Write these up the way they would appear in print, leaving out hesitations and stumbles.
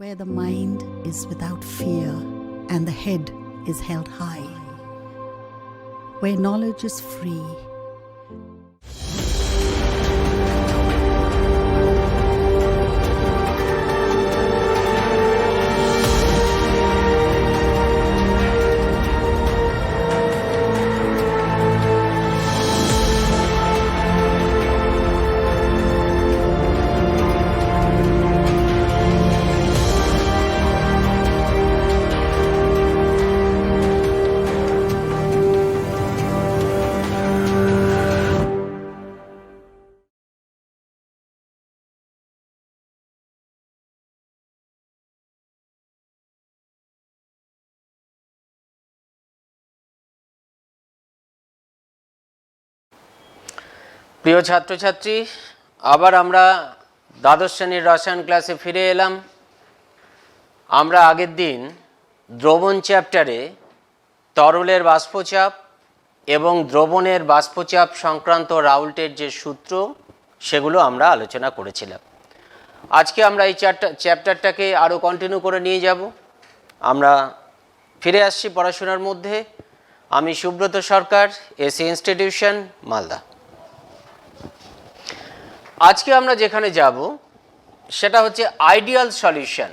where the mind is without fear and the head is held high, where knowledge is free. প্রিয় ছাত্রছাত্রী, আবার আমরা দ্বাদশ শ্রেণীর রসায়ন ক্লাসে ফিরে এলাম। আমরা আগের দিন দ্রবণ চ্যাপ্টারে তরলের বাষ্পচাপ এবং দ্রবণের বাষ্পচাপ সংক্রান্ত রাউল্টের যে সূত্র সেগুলো আমরা আলোচনা করেছিলাম। আজকে আমরা এই চ্যাপ্টারটাকে আরও কন্টিনিউ করে নিয়ে যাব। আমরা ফিরে আসছি পড়াশোনার মধ্যে। আমি সুব্রত সরকার, এসি ইনস্টিটিউশন, মালদা। আজকে আমরা যেখানে যাব সেটা হচ্ছে ideal solution.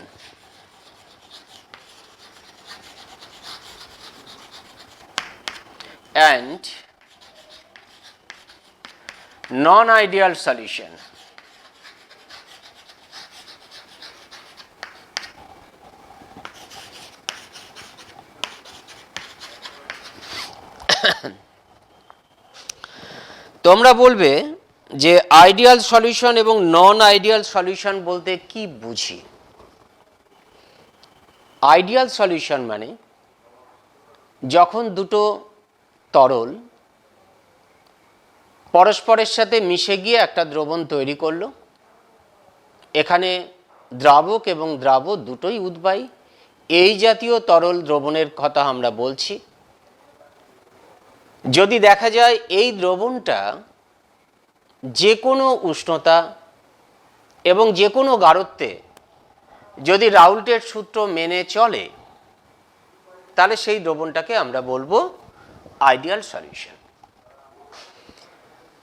And non ideal solution. তোমরা বলবে যে আইডিয়াল সলিউশন এবং নন আইডিয়াল সলিউশন বলতে কি বুঝি? আইডিয়াল সলিউশন মানে যখন দুটো তরল পরস্পরের সাথে মিশে গিয়ে একটা দ্রবণ তৈরি করলো। এখানে দ্রাবক এবং দ্রাবক দুটোই উদ্বায়ী। এই জাতীয় তরল দ্রবণের কথা আমরা বলছি। যদি দেখা যায় এই দ্রবণটা যে কোনো উষ্ণতা এবং যে কোনো গাঢ়ত্বে যদি রাউল্টের সূত্র মেনে চলে, তাহলে সেই দ্রবণটাকে আমরা বলবো আইডিয়াল সলিউশন।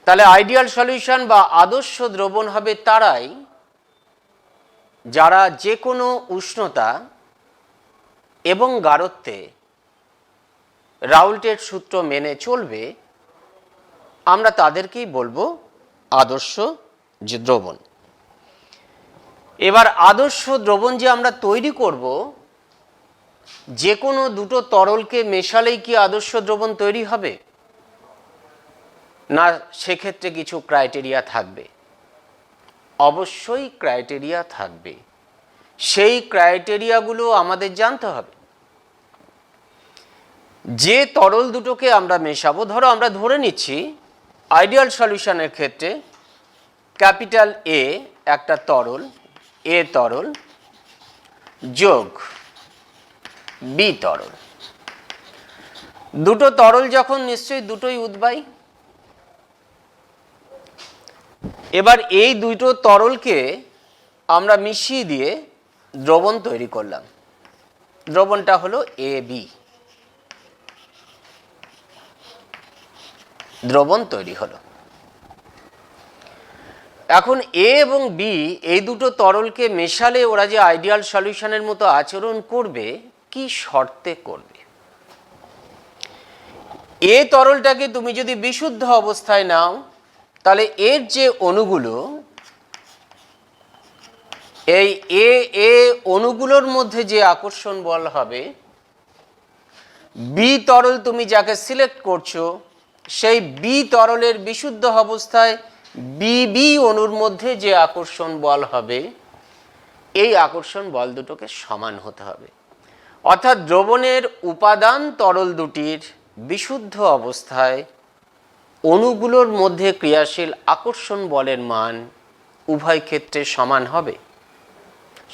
তাহলে আইডিয়াল সলিউশন বা আদর্শ দ্রবণ হবে তারাই যারা যে কোনো উষ্ণতা এবং গাঢ়ত্বে রাউল্টের সূত্র মেনে চলবে। আমরা তাদেরকেই বলবো আদর্শ যে দ্রবণ। এবার আদর্শ দ্রবণ যে আমরা তৈরি করব, যে কোনো দুটো তরলকে মেশালেই কি আদর্শ দ্রবণ তৈরি হবে? না, সেক্ষেত্রে কিছু ক্রাইটেরিয়া থাকবে। অবশ্যই ক্রাইটেরিয়া থাকবে। সেই ক্রাইটেরিয়াগুলো আমাদের জানতে হবে। যে তরল দুটোকে আমরা মেশাবো, ধরো আমরা ধরে নিচ্ছি আইডিয়াল সলিউশনের ক্ষেত্রে ক্যাপিটাল এ একটা তরল, এ তরল যোগ বি তরল। দুটো তরল যখন, নিশ্চয়ই দুটোই উদ্বায়ী। এবার এই দুটো তরলকে আমরা মিশিয়ে দিয়ে দ্রবণ তৈরি করলাম। দ্রবণটা হলো এ বি। দ্রবণ তৈরি হলো। এখন এ এবং বি এই দুটো তরলকে মেশালে ওরা যে আইডিয়াল সলিউশনের মতো আচরণ করবে, কি শর্তে করবে? এ তরলটাকে তুমি যদি বিশুদ্ধ অবস্থায় নাও, তাহলে এর যে অণুগুলো, এই এ অণুগুলোর মধ্যে যে আকর্ষণ বল হবে, বি তরল তুমি যাকে সিলেক্ট করছো, সেই বি তরলের বিশুদ্ধ অবস্থায় বি অণুর মধ্যে যে আকর্ষণ বল হবে, এই আকর্ষণ বল দুটোকে সমান হতে হবে। অর্থাৎ দ্রবণের উপাদান তরল দুটির বিশুদ্ধ অবস্থায় অণুগুলোর মধ্যে ক্রিয়াশীল আকর্ষণ বলের মান উভয় ক্ষেত্রে সমান হবে।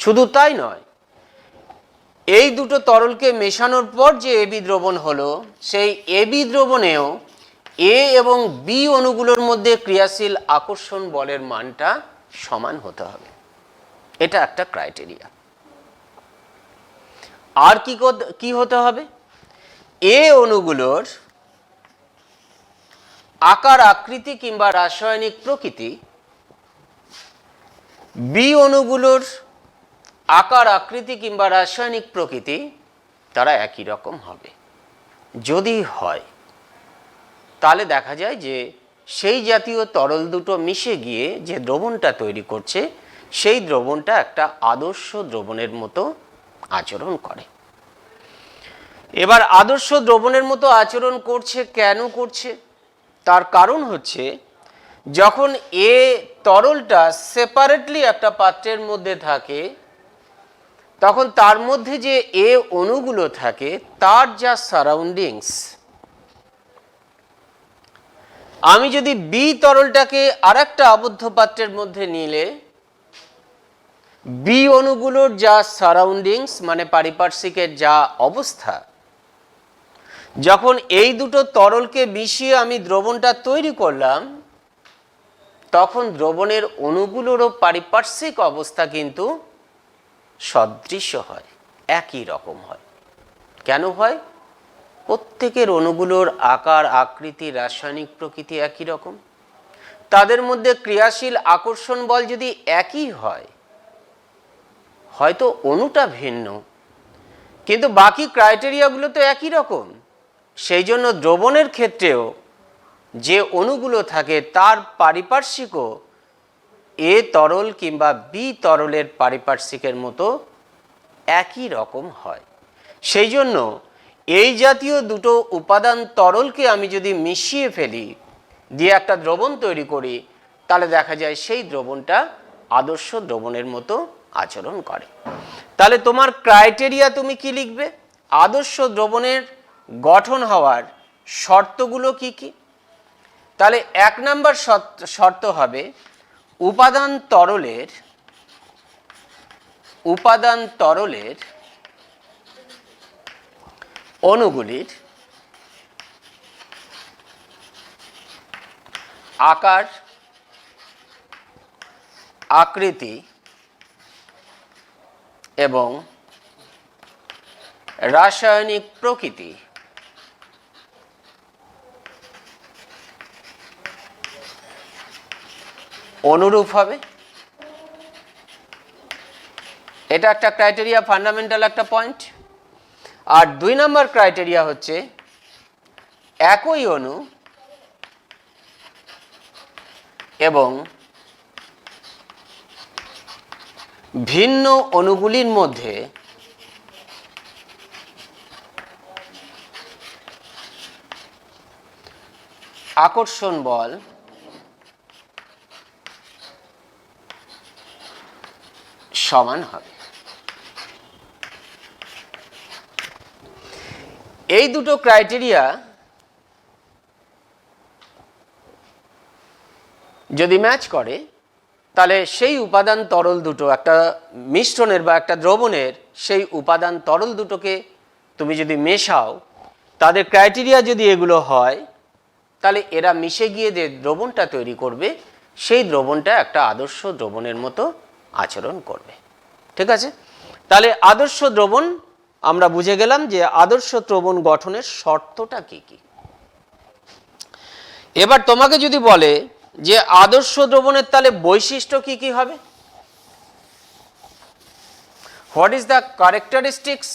শুধু তাই নয়, এই দুটো তরলকে মেশানোর পর যে এবি দ্রবণ হলো, সেই এবি দ্রবণেও এ এবং বি অণুগুলোর মধ্যে ক্রিয়াশীল আকর্ষণ বলের মানটা সমান হতে হবে। এটা একটা ক্রাইটেরিয়া। আর কি হতে হবে, এ অণুগুলোর আকার আকৃতি কিংবা রাসায়নিক প্রকৃতি বি অণুগুলোর আকার আকৃতি কিংবা রাসায়নিক প্রকৃতি তারা একই রকম হবে। যদি হয় তাহলে দেখা যায় যে সেই জাতীয় তরল দুটো মিশে গিয়ে যে দ্রবণটা তৈরি করছে সেই দ্রবণটা একটা আদর্শ দ্রবণের মতো আচরণ করে। এবার আদর্শ দ্রবণের মতো আচরণ করছে, কেন করছে? তার কারণ হচ্ছে যখন এ তরলটা সেপারেটলি একটা পাত্রের মধ্যে থাকে তখন তার মধ্যে যে এ অণুগুলো থাকে তার যা সারাউন্ডিংস, আমি যদি বি তরলটাকে আরেকটা আবদ্ধ পাত্রের মধ্যে নিলে বি অণুগুলোর যা সারাউন্ডিংস মানে পারিপার্শ্বিকের যা অবস্থা, যখন এই দুটো তরলকে মিশিয়ে আমি দ্রবণটা তৈরি করলাম তখন দ্রবণের অণুগুলোরও পারিপার্শ্বিক অবস্থা কিন্তু সদৃশ্য হয়, একই রকম হয়। কেন হয়? প্রত্যেকের অণুগুলোর আকার আকৃতি রাসায়নিক প্রকৃতি একই রকম। তাদের মধ্যে ক্রিয়াশীল আকর্ষণ বল যদি একই হয়, হয়তো অণুটা ভিন্ন কিন্তু বাকি ক্রাইটেরিয়াগুলো তো একই রকম। সেই জন্য দ্রবণের ক্ষেত্রেও যে অণুগুলো থাকে তার পারিপার্শ্বিকও এ তরল কিংবা বি তরলের পারিপার্শ্বিকের মতো একই রকম হয়। সেই জন্য এই জাতীয় দুটো উপাদান তরলকে আমি যদি মিশিয়ে ফেলি, দিয়ে একটা দ্রবণ তৈরি করি, তাহলে দেখা যায় সেই দ্রবণটা আদর্শ দ্রবণের মতো আচরণ করে। তাহলে তোমার ক্রাইটেরিয়া তুমি কি লিখবে? আদর্শ দ্রবণের গঠন হওয়ার শর্তগুলো কি কি? তাহলে 1 নম্বর শর্ত হবে উপাদান তরলের অণুগুলির আকার আকৃতি এবং রাসায়নিক প্রকৃতি অনুরূপ হবে। এটা একটা ক্রাইটেরিয়া, ফান্ডামেন্টাল একটা পয়েন্ট। আর 2 নম্বর ক্রাইটেরিয়া হচ্ছে একই অণু এবং ভিন্ন অণুগুলির মধ্যে আকর্ষণ বল সমান হবে। এই দুটো ক্রাইটেরিয়া যদি ম্যাচ করে তাহলে সেই উপাদান তরল দুটো একটা মিশ্রণের বা একটা দ্রবণের সেই উপাদান তরল দুটোকে তুমি যদি মেশাও, তাদের ক্রাইটেরিয়া যদি এগুলো হয়, তাহলে এরা মিশে গিয়ে যে দ্রবণটা তৈরি করবে সেই দ্রবণটা একটা আদর্শ দ্রবণের মতো আচরণ করবে। ঠিক আছে? তাহলে আদর্শ দ্রবণ আমরা বুঝে গেলাম যে আদর্শ দ্রবণ গঠনের শর্তটা কি কি। এবার তোমাকে যদি বলে যে আদর্শ দ্রবণের তাহলে বৈশিষ্ট্য কি কি হবে, what is the characteristics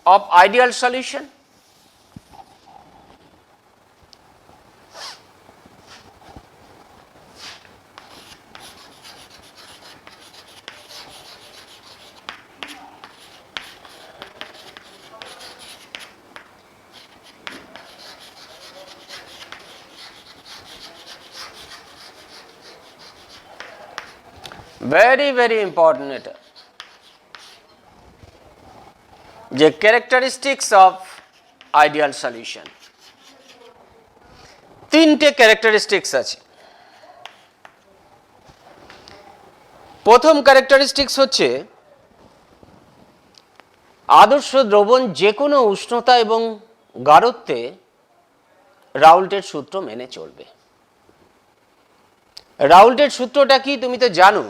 of ideal solution? very very important এটা যে ক্যারেক্টারিস্টিক্স অফ আইডিয়াল সলিউশন। 3টে ক্যারেক্টারিস্টিক্স আছে। প্রথম ক্যারেক্টারিস্টিক্স হচ্ছে আদর্শ দ্রবণ যে কোনো উষ্ণতা এবং গাঢ়ত্বে রাউল্টের সূত্র মেনে চলবে। রাউল্টের সূত্রটা কি তুমি তো জানো,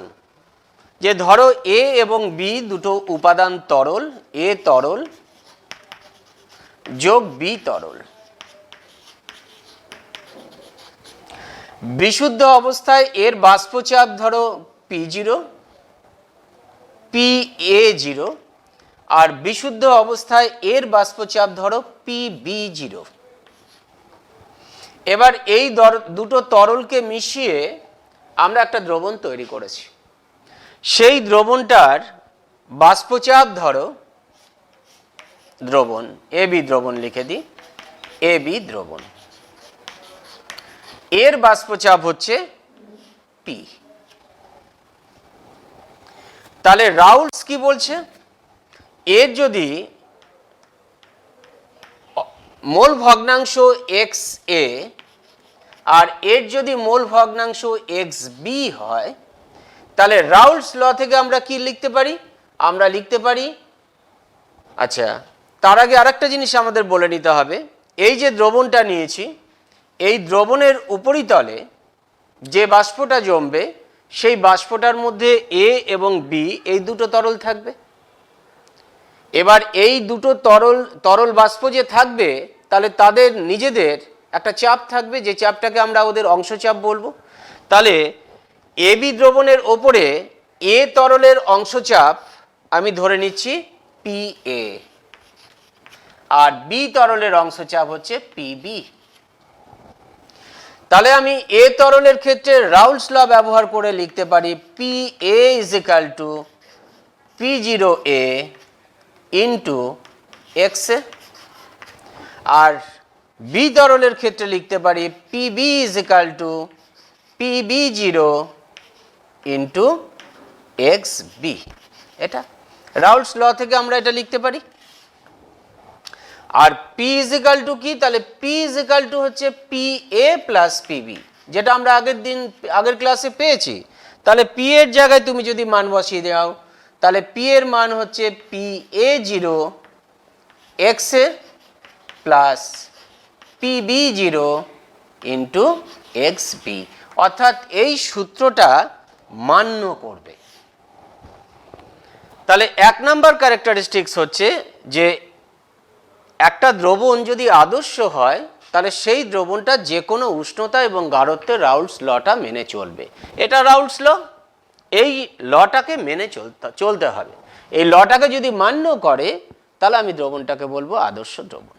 যে ধরো এ এবং বি দুটো উপাদান তরল, এ তরল যোগ বি তরল। বিশুদ্ধ অবস্থায় এর বাষ্পচাপ ধরো P0 PA0 আর বিশুদ্ধ অবস্থায় এর বাষ্পচাপ ধরো PB0। এবার এই দুটো তরলকে মিশিয়ে আমরা একটা দ্রবণ তৈরি করেছি। সেই দ্রবণটার বাষ্পচাপ ধরো দ্রবণ AB দ্রবণ লিখে দিই, AB দ্রবণ, এর বাষ্পচাপ হচ্ছে P। তাহলে রাউলস কি বলছে, এর যদি মোল ভগ্নাংশ XA আর এর যদি মোল ভগ্নাংশ XB হয়, তাহলে রাউলস ল থেকে আমরা কি লিখতে পারি, আমরা লিখতে পারি, আচ্ছা তার আগে আরেকটা জিনিস আমাদের বলে নিতে হবে, এই যে দ্রবণটা নিয়েছি এই দ্রবণের উপরিতলে যে বাষ্পটা জমবে সেই বাষ্পটার মধ্যে A এবং B এই দুটো তরল থাকবে। এবার এই দুটো তরল বাষ্প যে থাকবে তাহলে তাদের নিজেদের একটা চাপ থাকবে, যে চাপটাকে আমরা ওদের অংশচাপ বলবো। তাহলে AB দ্রবণের ওপরে A তরলের অংশচাপ আমি ধরে নিচ্ছি PA আর B তরলের অংশচাপ হচ্ছে PB। তাহলে আমি A তরলের ক্ষেত্রে রাউলস ল ব্যবহার করে লিখতে পারি PA is equal to P0A into XA, R B তরলের ক্ষেত্রে লিখতে পারি PB is equal to PB0 into XB। এটা রাউলস ল থেকে আমরা এটা লিখতে পারি। আর P is equal to কি, তাহলে P is equal to হচ্ছে PA plus PB, যেটা আমরা আগের ক্লাসে পেয়েছি। তাহলে P এর জায়গায় তুমি যদি মান বসিয়ে দাও তাহলে P এর মান হচ্ছে PA0 XA plus PB0 into XB, অর্থাৎ এই সূত্রটা মান্য করবে। তাহলে 1 নম্বর ক্যারেক্টারিস্টিক্স হচ্ছে যে একটা দ্রবণ যদি আদর্শ হয় তাহলে সেই দ্রবণটা যে কোনো উষ্ণতা এবং গাঢ়ত্বে রাউলস লটা মেনে চলবে। এটা রাউলস ল, এই লটাকে মেনে চলতে হবে। এই লটাকে যদি মান্য করে তাহলে আমি দ্রবণটাকে বলবো আদর্শ দ্রবণ।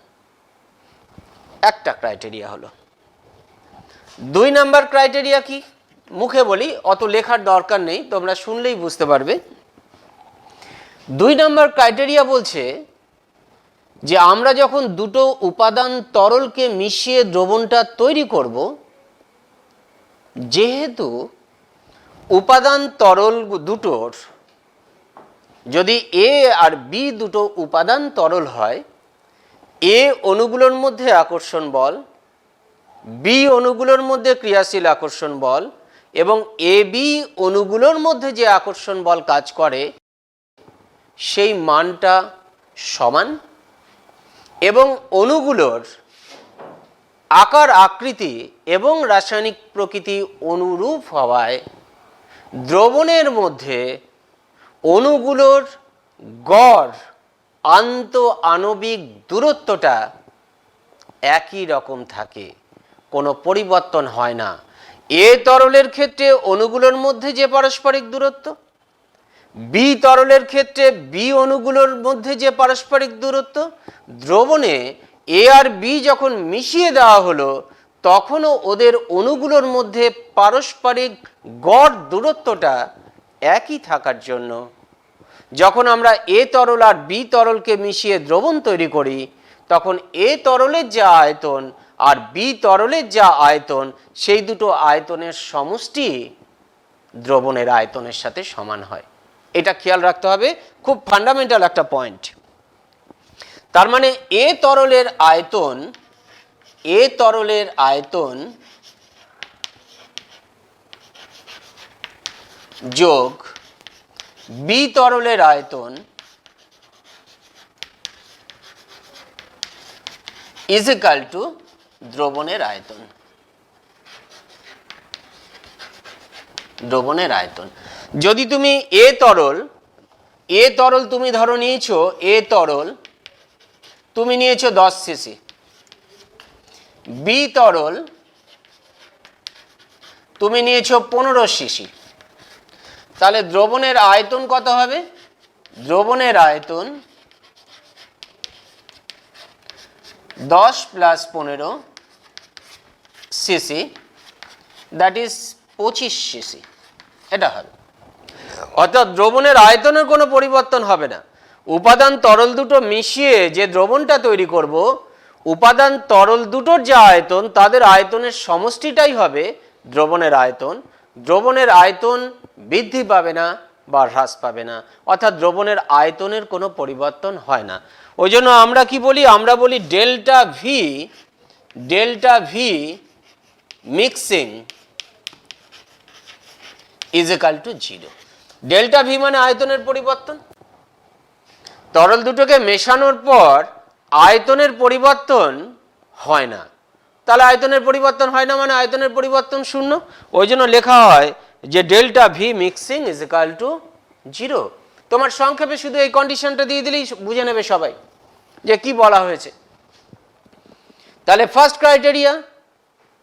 একটা ক্রাইটেরিয়া হলো। 2 নম্বর ক্রাইটেরিয়া কি, মুখে বলি, অত লেখার দরকার নেই, তোমরা শুনলেই বুঝতে পারবে। 2 নম্বর ক্রাইটেরিয়া বলছে যে আমরা যখন দুটো উপাদান তরলকে মিশিয়ে দ্রবণটা তৈরি করব, যেহেতু উপাদান তরল দুটোর যদি A আর B দুটো উপাদান তরল হয়, A অণুগুলোর মধ্যে আকর্ষণ বল, B অণুগুলোর মধ্যে ক্রিয়াশীল আকর্ষণ বল এবং AB অণুগুলোর মধ্যে যে আকর্ষণ বল কাজ করে সেই মানটা সমান এবং অণুগুলোর আকার আকৃতি এবং রাসায়নিক প্রকৃতি অনুরূপ হওয়ায় দ্রবণের মধ্যে অণুগুলোর গড় আন্তঃআণবিক দূরত্বটা একই রকম থাকে, কোনো পরিবর্তন হয় না। A তরলের ক্ষেত্রে অণুগুলোর মধ্যে যে পারস্পরিক দূরত্ব, B তরলের ক্ষেত্রে B অণুগুলোর মধ্যে যে পারস্পরিক দূরত্ব, দ্রবণে A আর B যখন মিশিয়ে দেওয়া হলো তখনও ওদের অণুগুলোর মধ্যে পারস্পরিক গড় দূরত্বটা একই থাকার জন্য যখন আমরা A তরল আর B তরলকে মিশিয়ে দ্রবণ তৈরি করি তখন A তরলের যা আয়তন আর B তরলের যা আয়তন সেই দুটো আয়তনের সমষ্টি দ্রবণের আয়তনের সাথে সমান হয়। এটা খেয়াল রাখতে হবে, খুব ফান্ডামেন্টাল একটা পয়েন্ট। তার মানে A তরলের আয়তন যোগ B তরলের আয়তন ইজ ইকুয়াল টু দ্রবণের আয়তন। যদি তুমি এ তরল তুমি ধরো নিয়েছো, এ তরল তুমি নিয়েছো 10 সিসি, বি তরল তুমি নিয়েছো 15 সিসি, তাহলে দ্রবণের আয়তন কত হবে? দ্রবণের আয়তন 10 + 15 সিসি, দ্যাট ইজ 25 সিসি, এটা হবে। অর্থাৎ দ্রবণের আয়তনের কোনো পরিবর্তন হবে না। উপাদান তরল দুটো মিশিয়ে যে দ্রবণটা তৈরি করব, উপাদান তরল দুটোর যে আয়তন, তাদের আয়তনের সমষ্টিটাই হবে দ্রবণের আয়তন। দ্রবণের আয়তন বৃদ্ধি পাবে না বা হ্রাস পাবে না, অর্থাৎ দ্রবণের আয়তনের কোনো পরিবর্তন হয় না। ওই জন্য আমরা কি বলি? আমরা বলি delta V mixing is equal two 0। Delta V মানে আয়তনের পরিবর্তন। তরল দুটোকে মেশানোর পর আয়তনের পরিবর্তন হয় না, তাহলে আয়তনের পরিবর্তন হয় না মানে আয়তনের পরিবর্তন 0। ওই জন্য লেখা হয় যে delta V mixing is equal two 0। তোমার সংক্ষেপে শুধু এই কন্ডিশনটা দিয়ে দিলেই বুঝে নেবে সবাই যে কি বলা হয়েছে। তাহলে ফার্স্ট ক্রাইটেরিয়া,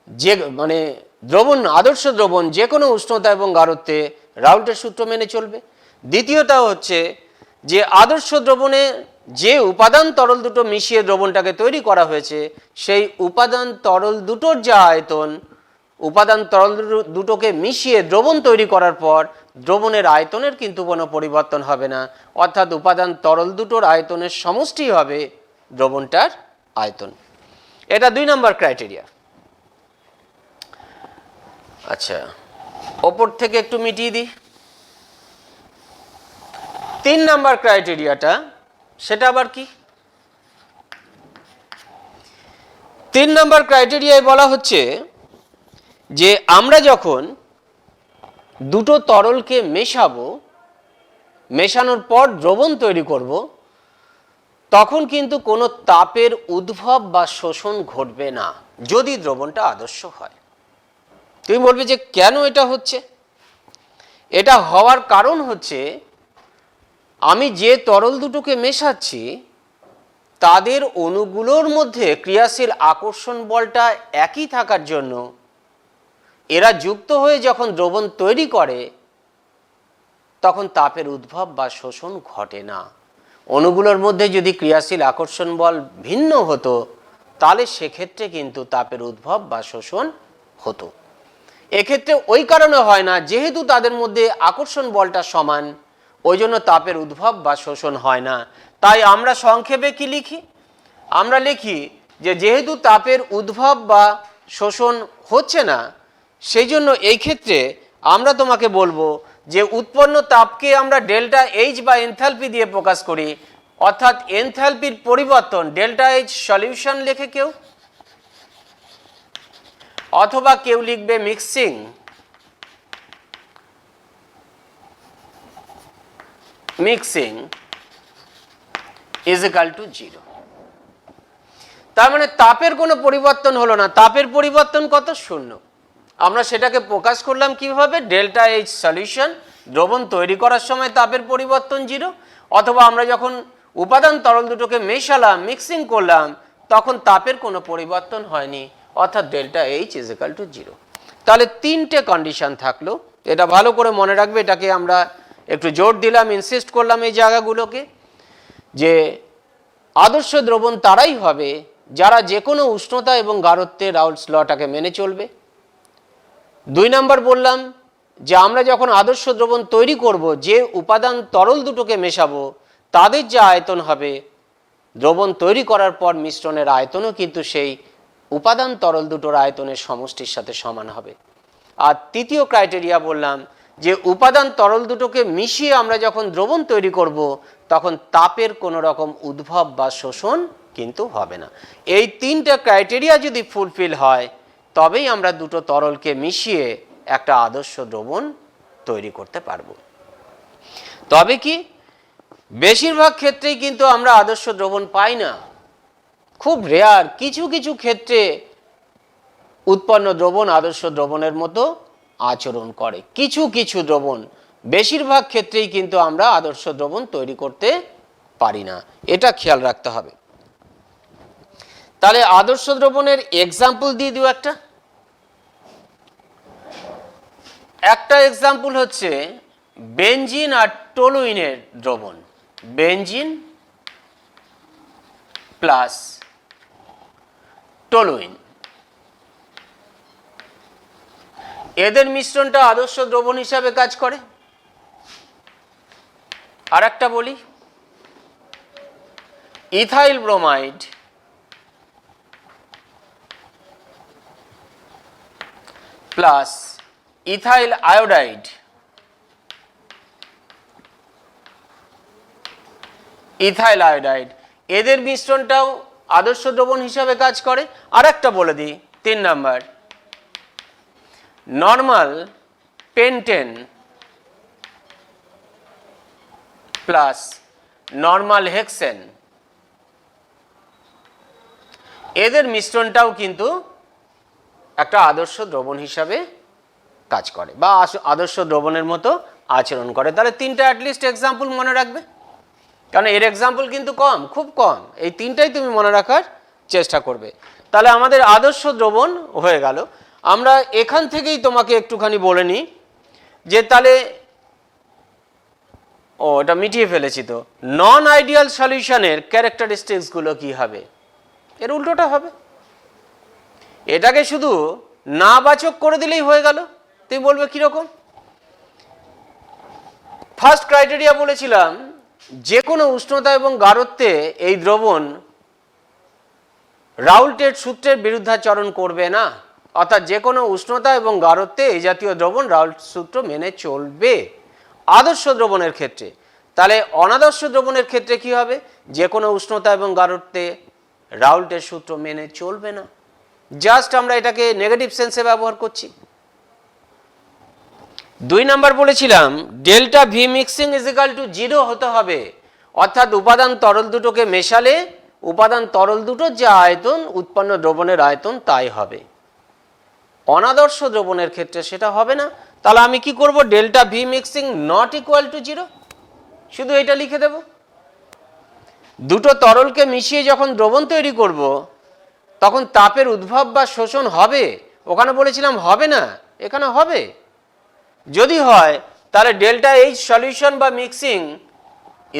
যে মানে দ্রবণ, আদর্শ দ্রবণ যে কোনো উষ্ণতা এবং গাঢ়ত্বে রাউল্টের সূত্র মেনে চলবে। দ্বিতীয়টা হচ্ছে যে আদর্শ দ্রবণে যে উপাদান তরল দুটো মিশিয়ে দ্রবণটাকে তৈরি করা হয়েছে, সেই উপাদান তরল দুটোর যে আয়তন, উপাদান তরল দুটোকে মিশিয়ে দ্রবণ তৈরি করার পর দ্রবণের আয়তনের কিন্তু কোনো পরিবর্তন হবে না, অর্থাৎ উপাদান তরল দুটোর আয়তনের সমষ্টি হবে দ্রবণটার আয়তন। এটা 2 নম্বর ক্রাইটেরিয়া। আচ্ছা, ওপর থেকে একটু মিটিয়ে দিই। 3 নম্বর ক্রাইটেরিয়াটা, সেটা আবার কি? 3 নম্বর ক্রাইটেরিয়ায় বলা হচ্ছে যে আমরা যখন দুটো তরলকে মেশাবো, মেশানোর পর দ্রবণ তৈরি করব, তখন কিন্তু কোনো তাপের উদ্ভব বা শোষণ ঘটবে না, যদি দ্রবণটা আদর্শ হয়। তুমি বলবে যে কেন এটা হচ্ছে? এটা হওয়ার কারণ হচ্ছে আমি যে তরল দুটোকে মেশাচ্ছি তাদের অণুগুলোর মধ্যে ক্রিয়াশীল আকর্ষণ বলটা একই থাকার জন্য এরা যুক্ত হয়ে যখন দ্রবণ তৈরি করে তখন তাপের উদ্ভব বা শোষণ ঘটে না। অণুগুলোর মধ্যে যদি ক্রিয়াশীল আকর্ষণ বল ভিন্ন হতো তাহলে সেক্ষেত্রে কিন্তু তাপের উদ্ভব বা শোষণ হতো। এক্ষেত্রে ওই কারণে হয় না, যেহেতু তাদের মধ্যে আকর্ষণ বলটা সমান, ওই জন্য তাপের উদ্ভব বা শোষণ হয় না। তাই আমরা সংক্ষেপে কি লিখি? আমরা লিখি যে যেহেতু তাপের উদ্ভব বা শোষণ হচ্ছে না, সেই জন্য এই ক্ষেত্রে আমরা তোমাকে বলবো যে উৎপন্ন তাপকে আমরা ডেল্টা এইচ বা এনথালপি দিয়ে প্রকাশ করি, অর্থাৎ এনথালপির পরিবর্তন ডেল্টা এইচ সলিউশন লেখে কেউ, অথবা কেউ লিখবে মিক্সিং ইজ ইকাল টু 0। তার মানে তাপের কোনো পরিবর্তন হলো না, তাপের পরিবর্তন কত? 0। আমরা সেটাকে প্রকাশ করলাম কিভাবে? ডেল্টা এইচ সলিউশন, দ্রবণ তৈরি করার সময় তাপের পরিবর্তন 0, অথবা আমরা যখন উপাদান তরল দুটোকে মেশালাম, মিক্সিং করলাম, তখন তাপের কোনো পরিবর্তন হয়নি, অর্থাৎ delta H is equal two 0। তাহলে 3টে কন্ডিশন থাকলো, এটা ভালো করে মনে রাখবে। এটাকে আমরা একটু জোর দিলাম, ইনসিস্ট করলাম এই জায়গাগুলোকে, যে আদর্শ দ্রবণ তারাই হবে যারা যে কোনো উষ্ণতা এবং গাঢ়ত্বে রাউল্টস লটাকে মেনে চলবে। 2 নম্বর বললাম যে আমরা যখন আদর্শ দ্রবণ তৈরি করব, যে উপাদান তরল দুটোকে মেশাবো তাদের যে আয়তন হবে, দ্রবণ তৈরি করার পর মিশ্রণের আয়তনও কিন্তু সেই উপাদান তরল দুটোর আয়তনের সমষ্টির সাথে সমান হবে। আর 3য় ক্রাইটেরিয়া বললাম যে উপাদান তরল দুটোকে মিশিয়ে আমরা যখন দ্রবণ তৈরি করব তখন তাপের কোনো রকম উদ্ভব বা শোষণ কিন্তু হবে না। এই 3টে ক্রাইটেরিয়া যদি ফুলফিল হয় তবেই আমরা দুটো তরলকে মিশিয়ে একটা আদর্শ দ্রবণ তৈরি করতে পারবো। তবে কি বেশিরভাগ ক্ষেত্রেই কিন্তু আমরা আদর্শ দ্রবণ পাই না, খুব রেয়ার কিছু কিছু ক্ষেত্রে উৎপন্ন দ্রবণ আদর্শ দ্রবণের মতো আচরণ করে, কিছু কিছু দ্রবণ, বেশিরভাগ ক্ষেত্রেই কিন্তু আমরা আদর্শ দ্রবণ তৈরি করতে পারি না, এটা খেয়াল রাখতে হবে। তাহলে আদর্শ দ্রবণের এক্সাম্পল দিয়ে দিও একটা। একটা এক্সাম্পল হচ্ছে বেনজিন আর টলুইনের দ্রবণ, বেনজিন প্লাস টলুইন, এদের মিশ্রণটা আদর্শ দ্রবণ হিসাবে কাজ করে। আর একটা বলি, ethyl bromide plus ethyl iodide, ethyl iodide, এদের মিশ্রণটাও আদর্শ দ্রবণ হিসাবে কাজ করে। আর একটা বলে দিই, 3 number, normal pentane plus normal hexane, এদের মিশ্রণটাও কিন্তু একটা আদর্শ দ্রবণ হিসাবে কাজ করে বা আদর্শ দ্রবণের মতো আচরণ করে। তাহলে 3টা অ্যাটলিস্ট এক্সাম্পল মনে রাখবে, কারণ এর এক্সাম্পল কিন্তু কম, খুব কম, এই 3টাই তুমি মনে রাখার চেষ্টা করবে। তাহলে আমাদের আদর্শ দ্রবণ হয়ে গেল। আমরা এখান থেকেই তোমাকে একটুখানি বলে নিই যে তাহলে এটা মিটিয়ে ফেলেছি তো, নন আইডিয়াল সলিউশনের ক্যারেক্টারিস্টিক্সগুলো কি হবে? এর উল্টোটা হবে। এটাকে শুধু না বাচক করে দিলেই হয়ে গেল। তুমি বলবে কিরকম? ফার্স্ট ক্রাইটেরিয়া বলেছিলাম, যে কোনো উষ্ণতা এবং গাঢ়ত্বে এই দ্রবণ রাউল্টের সূত্রের বিরুদ্ধাচরণ করবে না, অর্থাৎ যে কোনো উষ্ণতা এবং গাঢ়ত্বে এই জাতীয় দ্রবণ রাউল্ট সূত্র মেনে চলবে আদর্শ দ্রবণের ক্ষেত্রে। তাহলে অনাদর্শ দ্রবণের ক্ষেত্রে কি হবে? যে কোনো উষ্ণতা এবং গাঢ়ত্বে রাউল্টের সূত্র মেনে চলবে না। জাস্ট আমরা এটাকে নেগেটিভ সেন্সে ব্যবহার করছি। 2 নাম্বার বলেছিলাম, delta V mixing is equal two 0 হতে হবে, অর্থাৎ উপাদান তরল দুটোকে মেশালে উপাদান তরল দুটোর যে আয়তন, উৎপন্ন দ্রবণের আয়তন তাই হবে। অনাদর্শ দ্রবণের ক্ষেত্রে সেটা হবে না। তাহলে আমি কি করব? Delta V mixing not equal to 0, শুধু এটা লিখে দেব। দুটো তরলকে মিশিয়ে যখন দ্রবণ তৈরি করব তখন তাপের উদ্ভব বা শোষণ হবে। ওখানে বলেছিলাম হবে না, এখানে হবে। যদি হয় তাহলে ডেল্টা এইচ সলিউশন বা মিক্সিং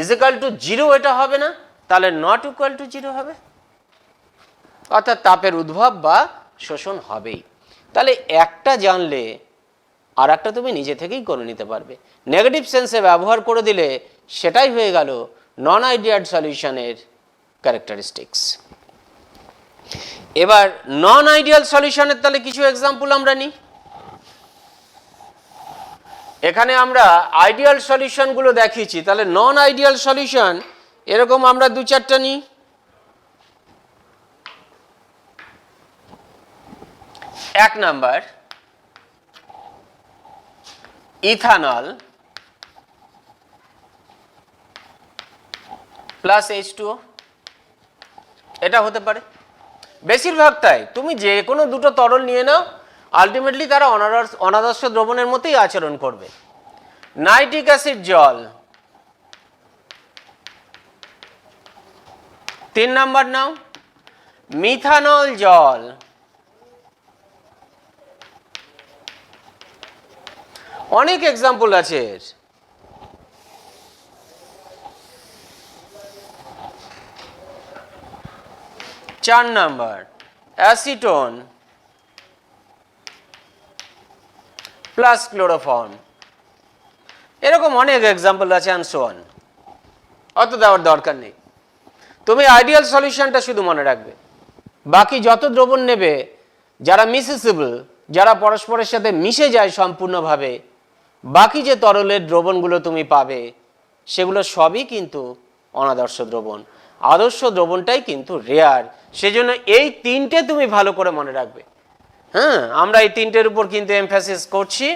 ইজ ইকাল টু 0 এটা হবে না, তাহলে নট ইকুয়াল টু 0 হবে, অর্থাৎ তাপের উদ্ভব বা শোষণ হবেই। তাহলে একটা জানলে আর একটা তুমি নিজে থেকেই করে নিতে পারবে। নেগেটিভ সেন্সে ব্যবহার করে দিলে সেটাই হয়ে গেল নন আইডিয়াল সলিউশনের ক্যারেক্টারিস্টিক্স। এবার নন আইডিয়াল সলিউশনের তাহলে কিছু এক্সাম্পল আমরা নিই। এখানে আমরা আইডিয়াল সলিউশনগুলো দেখিয়েছি, তাহলে নন আইডিয়াল সলিউশন এরকম আমরা 2-4টা নিই। 1 নাম্বার, ইথানল প্লাস H2O, এটা হতে পারে বেশিরভাগ। তাই তুমি যে কোনো দুটো তরল নিয়ে নাও, আলটিমেটলি তারা অনাদর্শ দ্রবণের মতোই আচরণ করবে। নাইট্রিক অ্যাসিড জল, 3 নাম্বার নাও, মিথানল জল, অনেক এক্সাম্পল আছে এর। 4 নাম্বার, অ্যাসিটোন প্লাস ক্লোরোফর্ম, এরকম অনেক এক্সাম্পল আছে অ্যান্ড সো অন। অত দেওয়ার দরকার নেই, তুমি আইডিয়াল সলিউশনটা শুধু মনে রাখবে। বাকি যত দ্রবণ নেবে যারা মিসেসেবল, যারা পরস্পরের সাথে মিশে যায় সম্পূর্ণভাবে, বাকি যে তরলের দ্রবণগুলো তুমি পাবে সেগুলো সবই কিন্তু অনাদর্শ দ্রবণ। আদর্শ দ্রবণটাই কিন্তু রেয়ার। সেজন্য এই 3টে তুমি ভালো করে মনে রাখবে। হ্যাঁ, আমরা এই 3টের উপর কিন্তু এমফাসিস করছি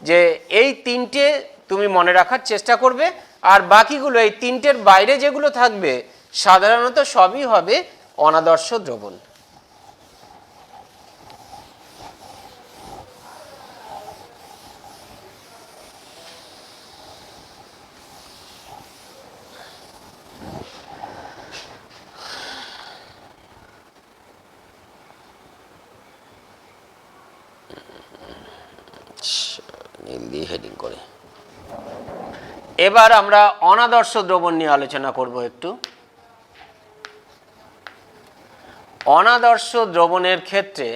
যে এই 3টে তুমি মনে রাখার চেষ্টা করবে। আর বাকিগুলো এই 3টের বাইরে যেগুলো থাকবে সাধারণত সবই হবে অনাদর্শ দ্রবণ। এবার আমরা অনাদর্শ দ্রবণ নিয়ে আলোচনা করব একটু। অনাদর্শ দ্রবণের ক্ষেত্রে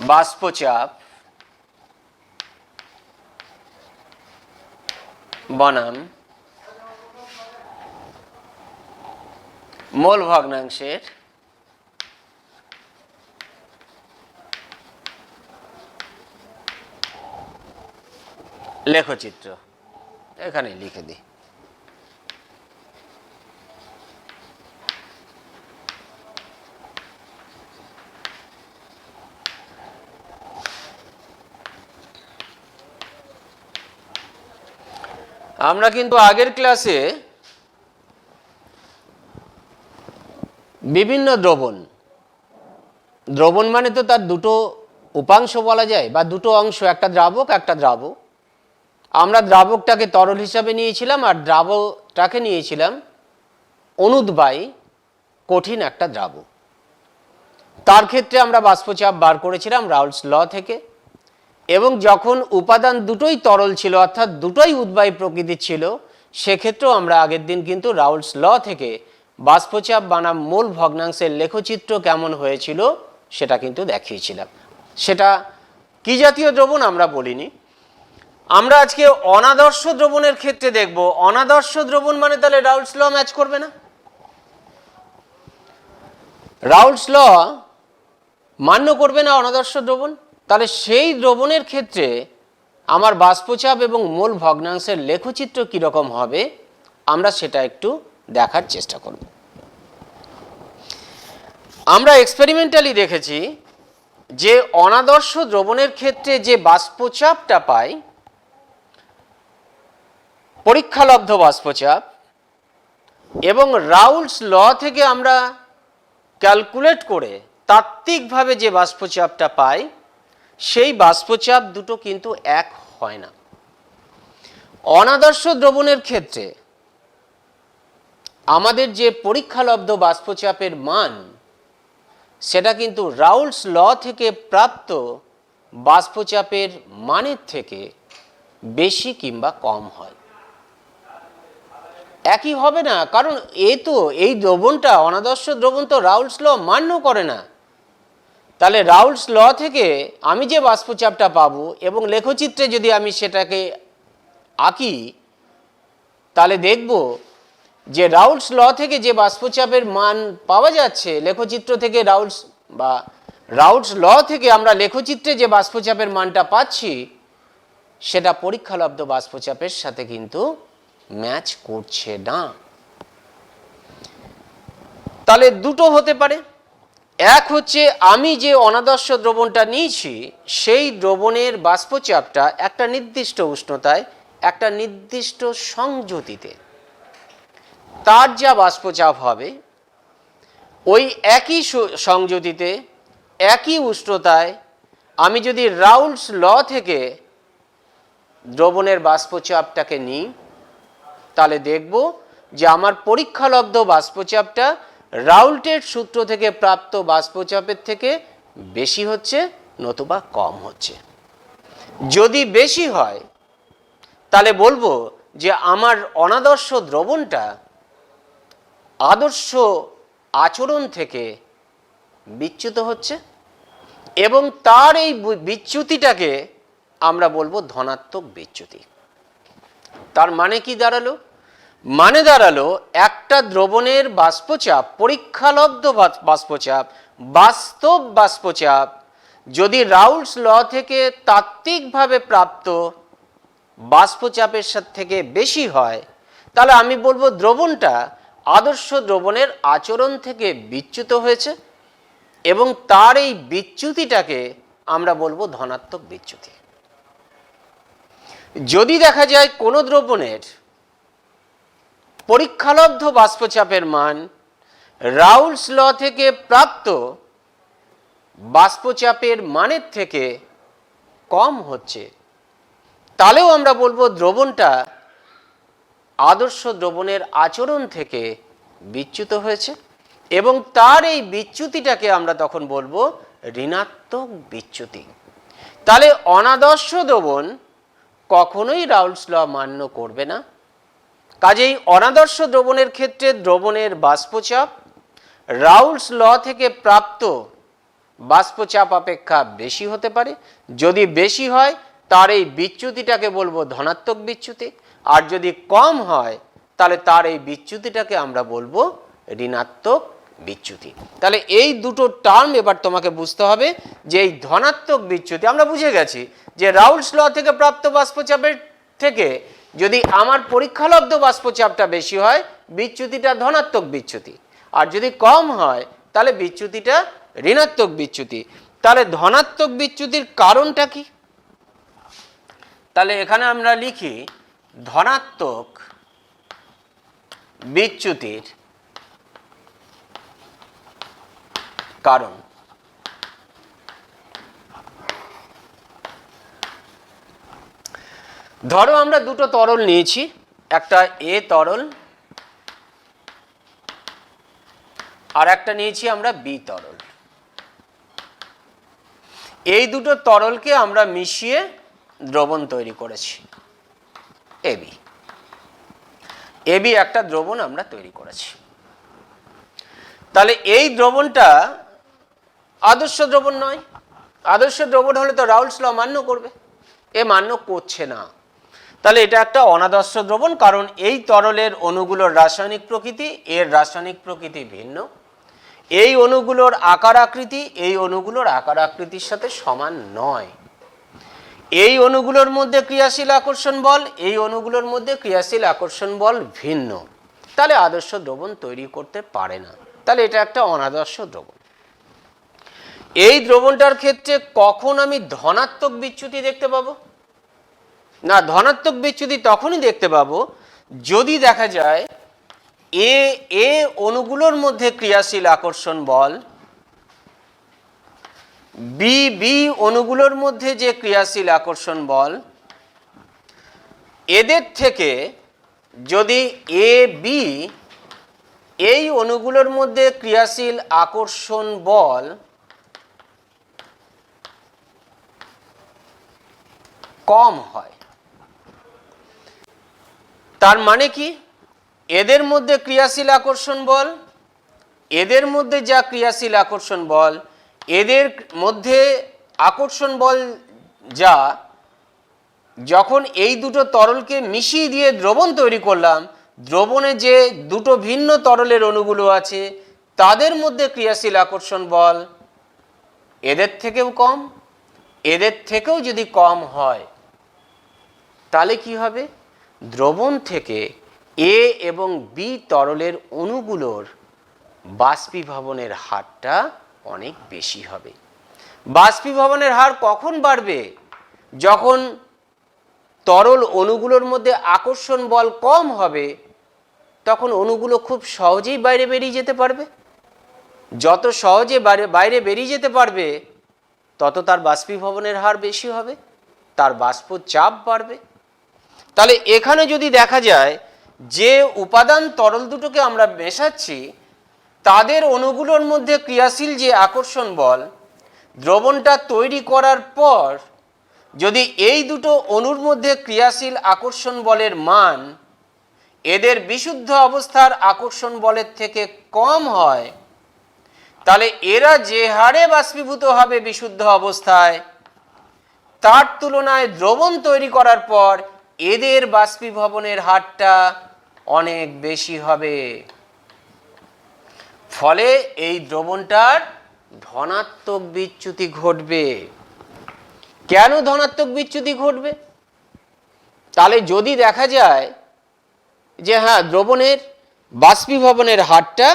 বাষ্পচাপ বনাম মোল ভগ্নাংশের লেখচিত্র এখানে লিখে দিই। আমরা কিন্তু আগের ক্লাসে বিভিন্ন দ্রবণ মানে তো তার দুটো উপাংশ বলা যায় বা দুটো অংশ, একটা দ্রাবক একটা দ্রাবক। আমরা দ্রাবকটাকে তরল হিসাবে নিয়েছিলাম আর দ্রাবকটাকে নিয়েছিলাম অনুদ্বায়ী কঠিন একটা দ্রাবক। তার ক্ষেত্রে আমরা বাষ্পচাপ বার করেছিলাম রাউলস ল থেকে, এবং যখন উপাদান দুটোই তরল ছিল অর্থাৎ দুটোই উদ্বায়ী প্রকৃতির ছিল, সেক্ষেত্রেও আমরা আগের দিন কিন্তু রাউলস ল থেকে বাষ্পচাপ বনাম মোল ভগ্নাংশের লেখচিত্র কেমন হয়েছিল সেটা কিন্তু দেখিয়েছিলাম। সেটা কি জাতীয় দ্রবণ আমরা বলিনি। আমরা আজকে অনাদর্শ দ্রবণের ক্ষেত্রে দেখব। অনাদর্শ দ্রবণ মানে তাহলে রাউলস ল ম্যাচ করবে না। রাউলস ল মান্য করবে না অনাদর্শ দ্রবণ। তাহলে সেই দ্রবণের ক্ষেত্রে আমার বাষ্পচাপ এবং মোল ভগ্নাংশের লেখচিত্র কীরকম হবে আমরা সেটা একটু দেখার চেষ্টা করব। আমরা এক্সপেরিমেন্টালি দেখেছি যে অনাদর্শ দ্রবণের ক্ষেত্রে যে বাষ্পচাপটা পাই, পরীক্ষালব্ধ বাষ্পচাপ, এবং রাউলস ল থেকে আমরা ক্যালকুলেট করে তাত্ত্বিকভাবে যে বাষ্পচাপটা পাই, সেই বাষ্পচাপ দুটো কিন্তু এক হয় না। অনাদর্শ দ্রবণের ক্ষেত্রে আমাদের যে পরীক্ষালব্ধ বাষ্পচাপের মান, সেটা কিন্তু রাউলস ল থেকে প্রাপ্ত বাষ্পচাপের মানের থেকে বেশি কিংবা কম হয়। একই হবে না, কারণ এই দ্রবণটা অনাদর্শ দ্রবণ তো রাউলস ল মান্য করে না। তাহলে রাউলস ল থেকে আমি যে বাষ্পচাপটা পাবো এবং লেখচিত্রে যদি আমি সেটাকে আঁকি, তাহলে দেখব যে রাউলস ল থেকে যে বাষ্পচাপের মান পাওয়া যাচ্ছে লেখচিত্র থেকে, রাউলস ল থেকে আমরা লেখচিত্রে যে বাষ্পচাপের মানটা পাচ্ছি, সেটা পরীক্ষালব্ধ বাষ্পচাপের সাথে কিন্তু ম্যাচ করছে না। তাহলে দুটো হতে পারে। এক হচ্ছে আমি যে অনাদর্শ দ্রবণটা নিয়েছি সেই দ্রবণের বাষ্পচাপটা একটা নির্দিষ্ট উষ্ণতায়, একটা নির্দিষ্ট সংযুতিতে তার যা বাষ্পচাপ হবে, ওই একই সংযুতিতে একই উষ্ণতায় আমি যদি রাউলস ল থেকে দ্রবণের বাষ্পচাপটাকে নিই, তাহলে দেখব যে আমার পরীক্ষালব্ধ বাষ্পচাপটা রাউল্টের সূত্র থেকে প্রাপ্ত বাষ্পচাপের থেকে বেশি হচ্ছে নতুবা কম হচ্ছে। যদি বেশি হয় তাহলে বলবো যে আমার অনাদর্শ দ্রবণটা আদর্শ আচরণ থেকে বিচ্যুত হচ্ছে, এবং তার এই বিচ্যুতিটাকে আমরা বলবো ধনাত্মক বিচ্যুতি। তার মানে কি দাঁড়ালো? মানে দাঁড়ালো একটা দ্রবণের বাষ্পচাপ, পরীক্ষালব্ধ বাষ্পচাপ, বাস্তব বাষ্পচাপ যদি রাউলস ল থেকে তাত্ত্বিকভাবে প্রাপ্ত বাষ্পচাপের থেকে বেশি হয়, তাহলে আমি বলবো দ্রবণটা আদর্শ দ্রবণের আচরণ থেকে বিচ্যুত হয়েছে, এবং তার এই বিচ্যুতিটাকে আমরা বলবো ধনাত্মক বিচ্যুতি। যদি দেখা যায় কোনো দ্রবণের পরীক্ষালব্ধ বাষ্পচাপের মান রাউলস ল থেকে প্রাপ্ত বাষ্পচাপের মানের থেকে কম হচ্ছে, তাহলেও আমরা বলবো দ্রবণটা আদর্শ দ্রবণের আচরণ থেকে বিচ্যুত হয়েছে, এবং তার এই বিচ্যুতিটাকে আমরা তখন বলবো ঋণাত্মক বিচ্যুতি। তাহলে অনাদর্শ দ্রবণ কখনোই রাউলস ল মান্য করবে না। কাজেই অনাদর্শ দ্রবণের ক্ষেত্রে দ্রবণের বাষ্পচাপ রাউলস ল থেকে প্রাপ্ত বাষ্পচাপ অপেক্ষা বেশি হতে পারে। যদি বেশি হয় তার এই বিচ্যুতিটাকে বলবো ধনাত্মক বিচ্যুতি, আর যদি কম হয় তাহলে তার এই বিচ্যুতিটাকে আমরা বলবো ঋণাত্মক বিচ্যুতি। তাহলে এই দুটো টার্ম এবার তোমাকে বুঝতে হবে যে এই ধনাত্মক বিচ্যুতি আমরা বুঝে গেছি যে রাউলস ল থেকে প্রাপ্ত বাষ্পচাপের থেকে যদি আমার পরীক্ষালব্ধ বাষ্পচাপটা বেশি হয় বিচ্যুতিটা ধনাত্মক বিচ্যুতি, আর যদি কম হয় তাহলে বিচ্যুতিটা ঋণাত্মক বিচ্যুতি। তাহলে ধনাত্মক বিচ্যুতির কারণটা কি? তাহলে এখানে আমরা লিখি ধনাত্মক বিচ্যুতির কারণ। ধরো আমরা দুটো তরল নিয়েছি, একটা এ তরল আর একটা নিয়েছি আমরা বি তরল। এই দুটো তরলকে আমরা মিশিয়ে দ্রবণ তৈরি করেছি এবি। এবি একটা দ্রবণ আমরা তৈরি করেছি। তাহলে এই দ্রবণটা আদর্শ দ্রবণ নয়। আদর্শ দ্রবণ হলে তো রাউলস ল মান্য করবে, এ মান্য করছে না। তাহলে এটা একটা অনাদর্শ দ্রবণ, কারণ এই তরলের অণুগুলোর রাসায়নিক প্রকৃতি এর রাসায়নিক প্রকৃতি ভিন্ন। এই অণুগুলোর আকার আকৃতি এই অণুগুলোর আকার আকৃতির সাথে সমান নয়। এই অণুগুলোর মধ্যে ক্রিয়াশীল আকর্ষণ বল এই অণুগুলোর মধ্যে ক্রিয়াশীল আকর্ষণ বল ভিন্ন। তাহলে আদর্শ দ্রবণ তৈরি করতে পারে না। তাহলে এটা একটা অনাদর্শ দ্রবণ। এই দ্রবণটার ক্ষেত্রে কখন আমি ধনাত্মক বিচ্যুতি দেখতে পাবো? না, ধনাত্মক বিচ্যুতি তখনই দেখতে পাবো যদি দেখা যায় এ অণুগুলোর মধ্যে ক্রিয়াশীল আকর্ষণ বল বি অণুগুলোর মধ্যে যে ক্রিয়াশীল আকর্ষণ বল এদের থেকে যদি এ বি এই অণুগুলোর মধ্যে ক্রিয়াশীল আকর্ষণ বল কম হয়। তার মানে কি? এদের মধ্যে ক্রিয়াশীল আকর্ষণ বল এদের মধ্যে যা ক্রিয়াশীল আকর্ষণ বল এদের মধ্যে আকর্ষণ বল যা, যখন এই দুটো তরলকে মিশিয়ে দিয়ে দ্রবণ তৈরি করলাম, দ্রবণে যে দুটো ভিন্ন তরলের অণুগুলো আছে তাদের মধ্যে ক্রিয়াশীল আকর্ষণ বল এদের থেকেও কম। এদের থেকেও যদি কম হয় তাহলে কি হবে? দ্রবণ থেকে এ এবং বি তরলের অণুগুলোর বাষ্পীভবনের হারটা অনেক বেশি হবে। বাষ্পীভবনের হার কখন বাড়বে? যখন তরল অণুগুলোর মধ্যে আকর্ষণ বল কম হবে তখন অণুগুলো খুব সহজেই বাইরে বেরিয়ে যেতে পারবে। যত সহজে বাইরে বেরিয়ে যেতে পারবে তত তার বাষ্পীভবনের হার বেশি হবে, তার বাষ্প চাপ বাড়বে। তাহলে এখানে যদি দেখা যায় যে উপাদান তরল দুটোকে আমরা মেশাচ্ছি তাদের অণুগুলোর মধ্যে ক্রিয়াশীল যে আকর্ষণ বল দ্রবণটা তৈরি করার পর যদি এই দুটো অণুর মধ্যে ক্রিয়াশীল আকর্ষণ বলের মান এদের বিশুদ্ধ অবস্থার আকর্ষণ বলের থেকে কম হয় তাহলে এরা যে হারে বাষ্পীভূত হবে বিশুদ্ধ অবস্থায় তার তুলনায় দ্রবণ তৈরি করার পর এদের বাষ্পীভবনের হারটা অনেক বেশি হবে। ফলে এই দ্রবণটার ধনাত্মক বিচ্যুতি ঘটবে। কেন ধনাত্মক বিচ্যুতি ঘটবে? তাহলে যদি দেখা যায় যে হ্যাঁ দ্রবণের বাষ্পীভবনের হারটা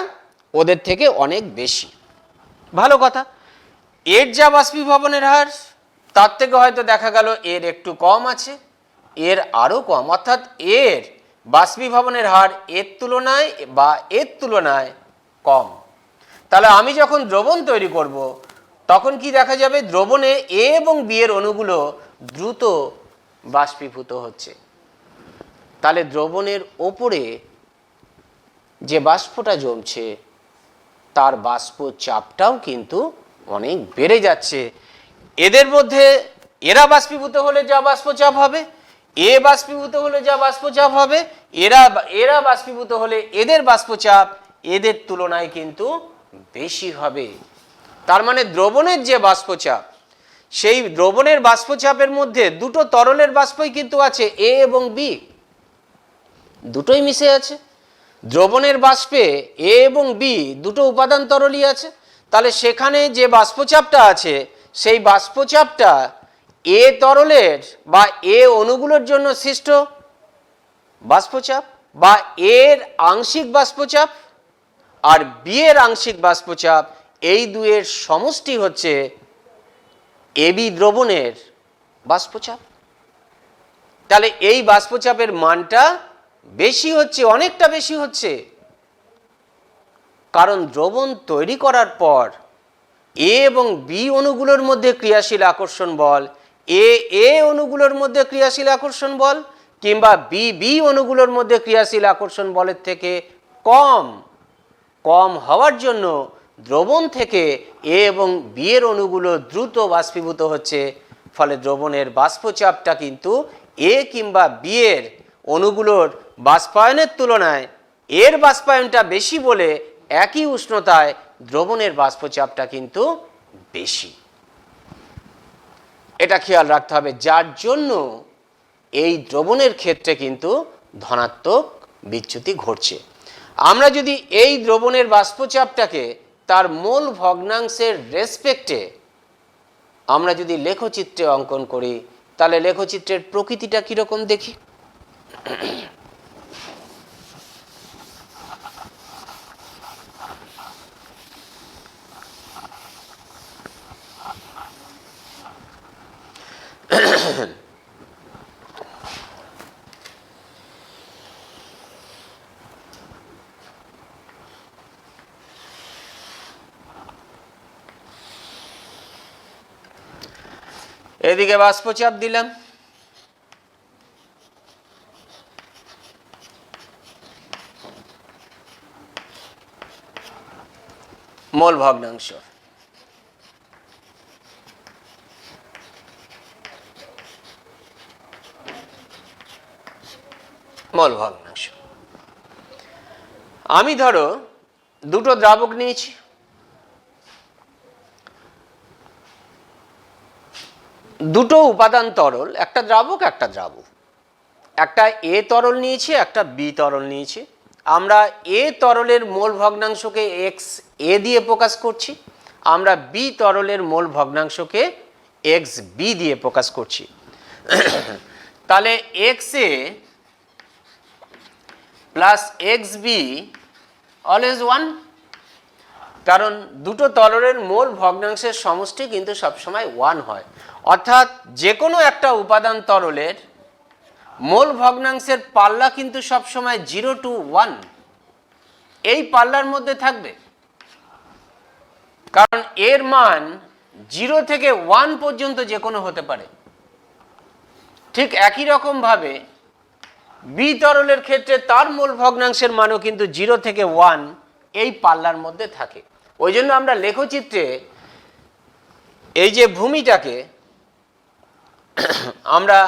ওদের থেকে অনেক বেশি, ভালো কথা। এর যা বাষ্পীভবনের হার তার থেকে হয়তো দেখা গেল এর একটু কম আছে, এর আরও কম, অর্থাৎ এর বাষ্পীভবনের হার এর তুলনায় কম। তাহলে আমি যখন দ্রবণ তৈরি করব তখন কি দেখা যাবে? দ্রবণে এ এবং বি এর অণুগুলো দ্রুত বাষ্পীভূত হচ্ছে। তাহলে দ্রবণের ওপরে যে বাষ্পটা জমছে তার বাষ্প চাপটাও কিন্তু অনেক বেড়ে যাচ্ছে। এদের মধ্যে এরা বাষ্পীভূত হলে যা বাষ্পচাপ হবে, এ বাষ্পীভূত হলে যা বাষ্পচাপ হবে, এরা বাষ্পীভূত হলে এদের বাষ্পচাপ এদের তুলনায় কিন্তু বেশি হবে। তার মানে দ্রবণের যে বাষ্পচাপ, সেই দ্রবণের বাষ্পচাপের মধ্যে দুটো তরলের বাষ্পই কিন্তু আছে, এ এবং বি, দুটোই মিশে আছে। দ্রবণের বাষ্পে এ এবং বি দুটো উপাদান তরলই আছে। তাহলে সেখানে যে বাষ্পচাপটা আছে সেই বাষ্পচাপটা এ তরলের বা এ অণুগুলোর জন্য সৃষ্ট বাষ্পচাপ বা এর আংশিক বাষ্পচাপ আর বি এর আংশিক বাষ্পচাপ, এই দুয়ের সমষ্টি হচ্ছে এবি দ্রবণের বাষ্পচাপ। তাহলে এই বাষ্পচাপের মানটা বেশি হচ্ছে, অনেকটা বেশি হচ্ছে, কারণ দ্রবণ তৈরি করার পর এ এবং বি অণুগুলোর মধ্যে ক্রিয়াশীল আকর্ষণ বল এ অণুগুলোর মধ্যে ক্রিয়াশীল আকর্ষণ বল কিংবা বি অণুগুলোর মধ্যে ক্রিয়াশীল আকর্ষণ বলের থেকে কম হওয়ার জন্য দ্রবণ থেকে এ এবং বি এর অণুগুলো দ্রুত বাষ্পীভূত হচ্ছে। ফলে দ্রবণের বাষ্পচাপটা কিন্তু এ কিংবা বি এর অণুগুলোর বাষ্পায়নের তুলনায় এর বাষ্পায়নটা বেশি বলে একই উষ্ণতায় দ্রবণের বাষ্পচাপটা কিন্তু বেশি। এটা খেয়াল রাখতে হবে, যার জন্য এই দ্রবণের ক্ষেত্রে কিন্তু ধনাত্মক বিচ্যুতি ঘটছে। আমরা যদি এই দ্রবণের বাষ্পচাপটাকে তার মোল ভগ্নাংশের রেসপেক্টে আমরা যদি লেখচিত্রে অঙ্কন করি, তাহলে লেখচিত্রের প্রকৃতিটা কিরকম দেখি। এদিকে বাষ্পচাপ দিলাম, মোল ভগ্নাংশ, মোল ভগ্নাংশ। আমি ধরো দুটো দ্রাবক নিয়েছি, দুটো উপাদান তরল, একটা দ্রাবক একটা দ্রাবক, একটা এ তরল নিয়েছি একটা বি তরল নিয়েছি। আমরা এ তরলের মোল ভগ্নাংশকে এক্স এ দিয়ে প্রকাশ করছি, আমরা বি তরলের মোল ভগ্নাংশকে এক্স বি দিয়ে প্রকাশ করছি। তাহলে এক্স এ প্লাস এক্স বি অলওয়েজ 1, কারণ দুটো তরলের মোল ভগ্নাংশের সমষ্টি কিন্তু সবসময় 1 হয়। অর্থাৎ যে কোনো একটা উপাদান তরলের মোল ভগ্নাংশের পাল্লা কিন্তু সবসময় 0 to 1 এই পাল্লার মধ্যে থাকবে, কারণ এর মান 0 থেকে 1 পর্যন্ত যে কোনো হতে পারে। ঠিক একই রকম ভাবে বি তরলের ক্ষেত্রে তার মোল ভগ্নাংশের মানও কিন্তু 0 থেকে 1 এই পাল্লার মধ্যে থাকে। ওই জন্য আমরা লেখচিত্রে এই যে ভূমিটাকে আমরা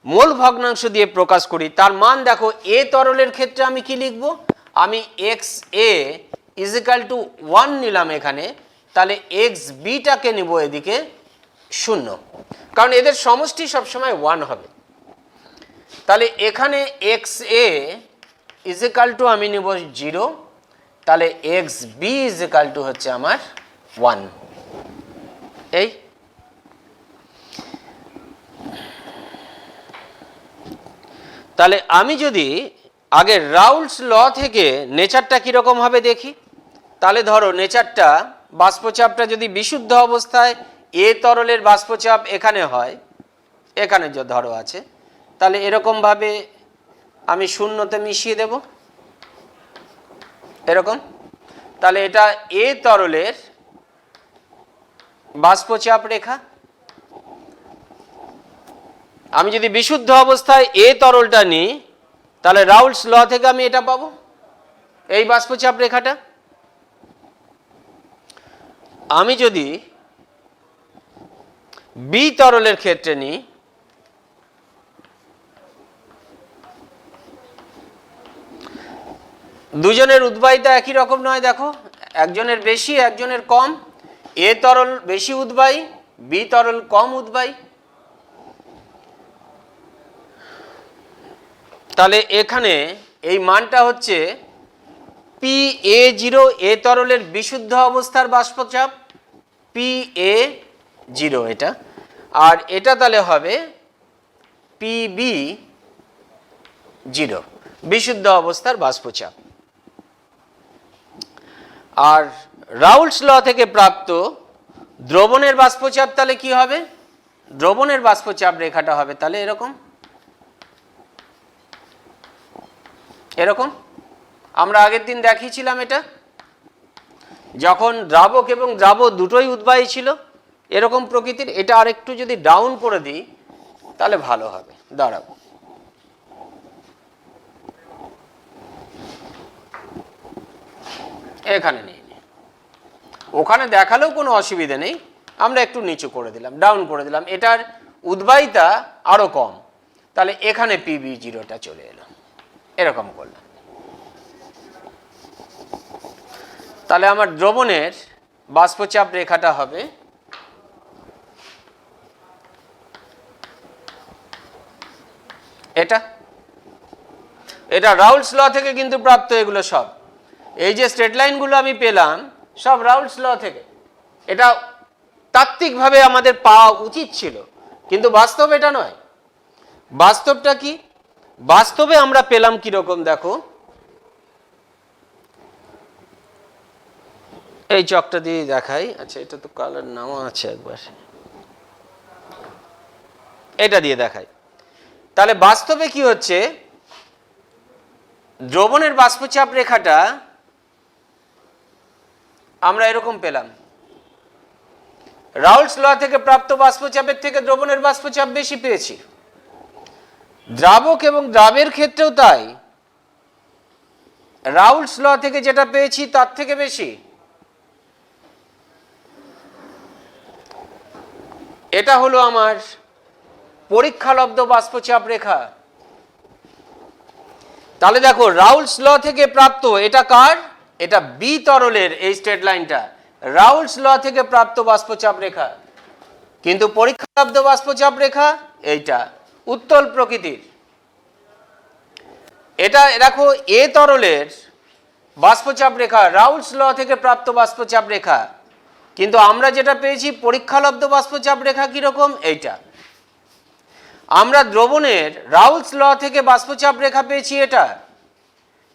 মোল ভগ্নাংশ দিয়ে প্রকাশ করি, তার মান দেখো এ তরলের ক্ষেত্রে আমি কি লিখব, আমি x a is equal two 1 নিলাম এখানে, তাহলে এক্স বিটাকে নিব এদিকে 0, কারণ এদের সমষ্টি সবসময় 1 হবে। তাহলে এখানে x a is equal to আমি নিব 0, তাহলে x b is equal to হচ্ছে আমার 1। এই তাহলে আমি যদি আগে রাউলস ল থেকে নেচারটা কীরকম হবে দেখি, তাহলে ধরো নেচারটা বাষ্পচাপটা যদি বিশুদ্ধ অবস্থায় এ তরলের বাষ্পচাপ এখানে হয়, এখানে যে ধরো আছে, তাহলে এরকমভাবে আমি শূন্যতে মিশিয়ে দেব এরকম। তাহলে এটা এ তরলের বাষ্পচাপ রেখা। আমি যদি বিশুদ্ধ অবস্থায় এ তরলটা নিই, তাহলে রাউলস ল থেকে আমি এটা পাবো, এই বাষ্পচাপ রেখাটা। আমি যদি বি তরলের ক্ষেত্রে নিই, দুজনের উদ্বায়িতা একই রকম নয়, দেখো একজনের বেশি একজনের কম। এ তরল বেশি উদ্বায়ী, বি তরল কম উদ্বায়ী। তাহলে এখানে এই মানটা হচ্ছে PA0, এ তরলের বিশুদ্ধ অবস্থার বাষ্পচাপ PA0 এটা, আর এটা তাহলে হবে PB0, বিশুদ্ধ অবস্থার বাষ্পচাপ। আর রাউল্টস ল থেকে প্রাপ্ত দ্রবণের বাষ্পচাপ তাহলে কি হবে? দ্রবণের বাষ্পচাপ রেখাটা হবে তাহলে এরকম, এরকম। আমরা আগের দিন দেখিয়েছিলাম এটা, যখন দ্রাবক এবং দ্রাবক দুটোই উদ্বায়ী ছিল এরকম প্রকৃতির। এটা আরেকটু যদি ডাউন করে দিই তাহলে ভালো হবে। দাঁড়াও, এখানে নেই, ওখানে দেখালেও কোনো অসুবিধা নেই, আমরা একটু নিচু করে দিলাম, ডাউন করে দিলাম, এটার উদ্বায়িতা আরো কম, তাহলে এখানে PB0টা চলে এলো, এরকম করলাম। তাহলে আমার দ্রবণের বাষ্পচাপ রেখাটা হবে এটা। এটা রাউল্টস ল থেকে কিন্তু প্রাপ্ত, এগুলো সব, এই যে স্ট্রেট লাইনগুলো আমি পেলাম সব রাউল্টস ল থেকে। এটা তাত্ত্বিকভাবে আমাদের পাওয়া উচিত ছিল, কিন্তু বাস্তব এটা নয়। বাস্তবটা কি? বাস্তবে আমরা পেলাম কিরকম দেখো, এই চকটা দিয়ে দেখাই। আচ্ছা, এটা তো কালার নাও আছে, একবার এটা দিয়ে দেখাই। তাহলে বাস্তবে কি হচ্ছে, দ্রবণের বাষ্পচাপ রেখাটা আমরা এরকম পেলাম। রাউল্টস ল থেকে প্রাপ্ত বাষ্পচাপের থেকে দ্রবণের বাষ্পচাপ বেশি পেয়েছি। দ্রাবক এবং দ্রাবের ক্ষেত্রেও তাই, রাউল্টস ল থেকে যেটা পেয়েছি তার থেকে বেশি। এটা হলো আমার পরীক্ষালব্ধ বাষ্পচাপ রেখা। তাহলে দেখো রাউল্টস ল থেকে প্রাপ্ত, এটা কার? এটা বি তরলের, এই স্ট্রেট লাইনটা রাউল্টস ল থেকে প্রাপ্ত বাষ্পচাপ রেখা। কিন্তু পরীক্ষালব্ধ বাষ্পচাপ রেখা এইটা উত্তল প্রকৃতির। এটা দেখো এ তরলের বাষ্পচাপ রেখা, রাউল্টস ল থেকে প্রাপ্ত বাষ্পচাপ রেখা, কিন্তু আমরা যেটা পেয়েছি পরীক্ষালব্ধ বাষ্পচাপ রেখা কিরকম, এইটা। আমরা দ্রবণের রাউল্টস ল থেকে বাষ্পচাপ রেখা পেয়েছি এটা,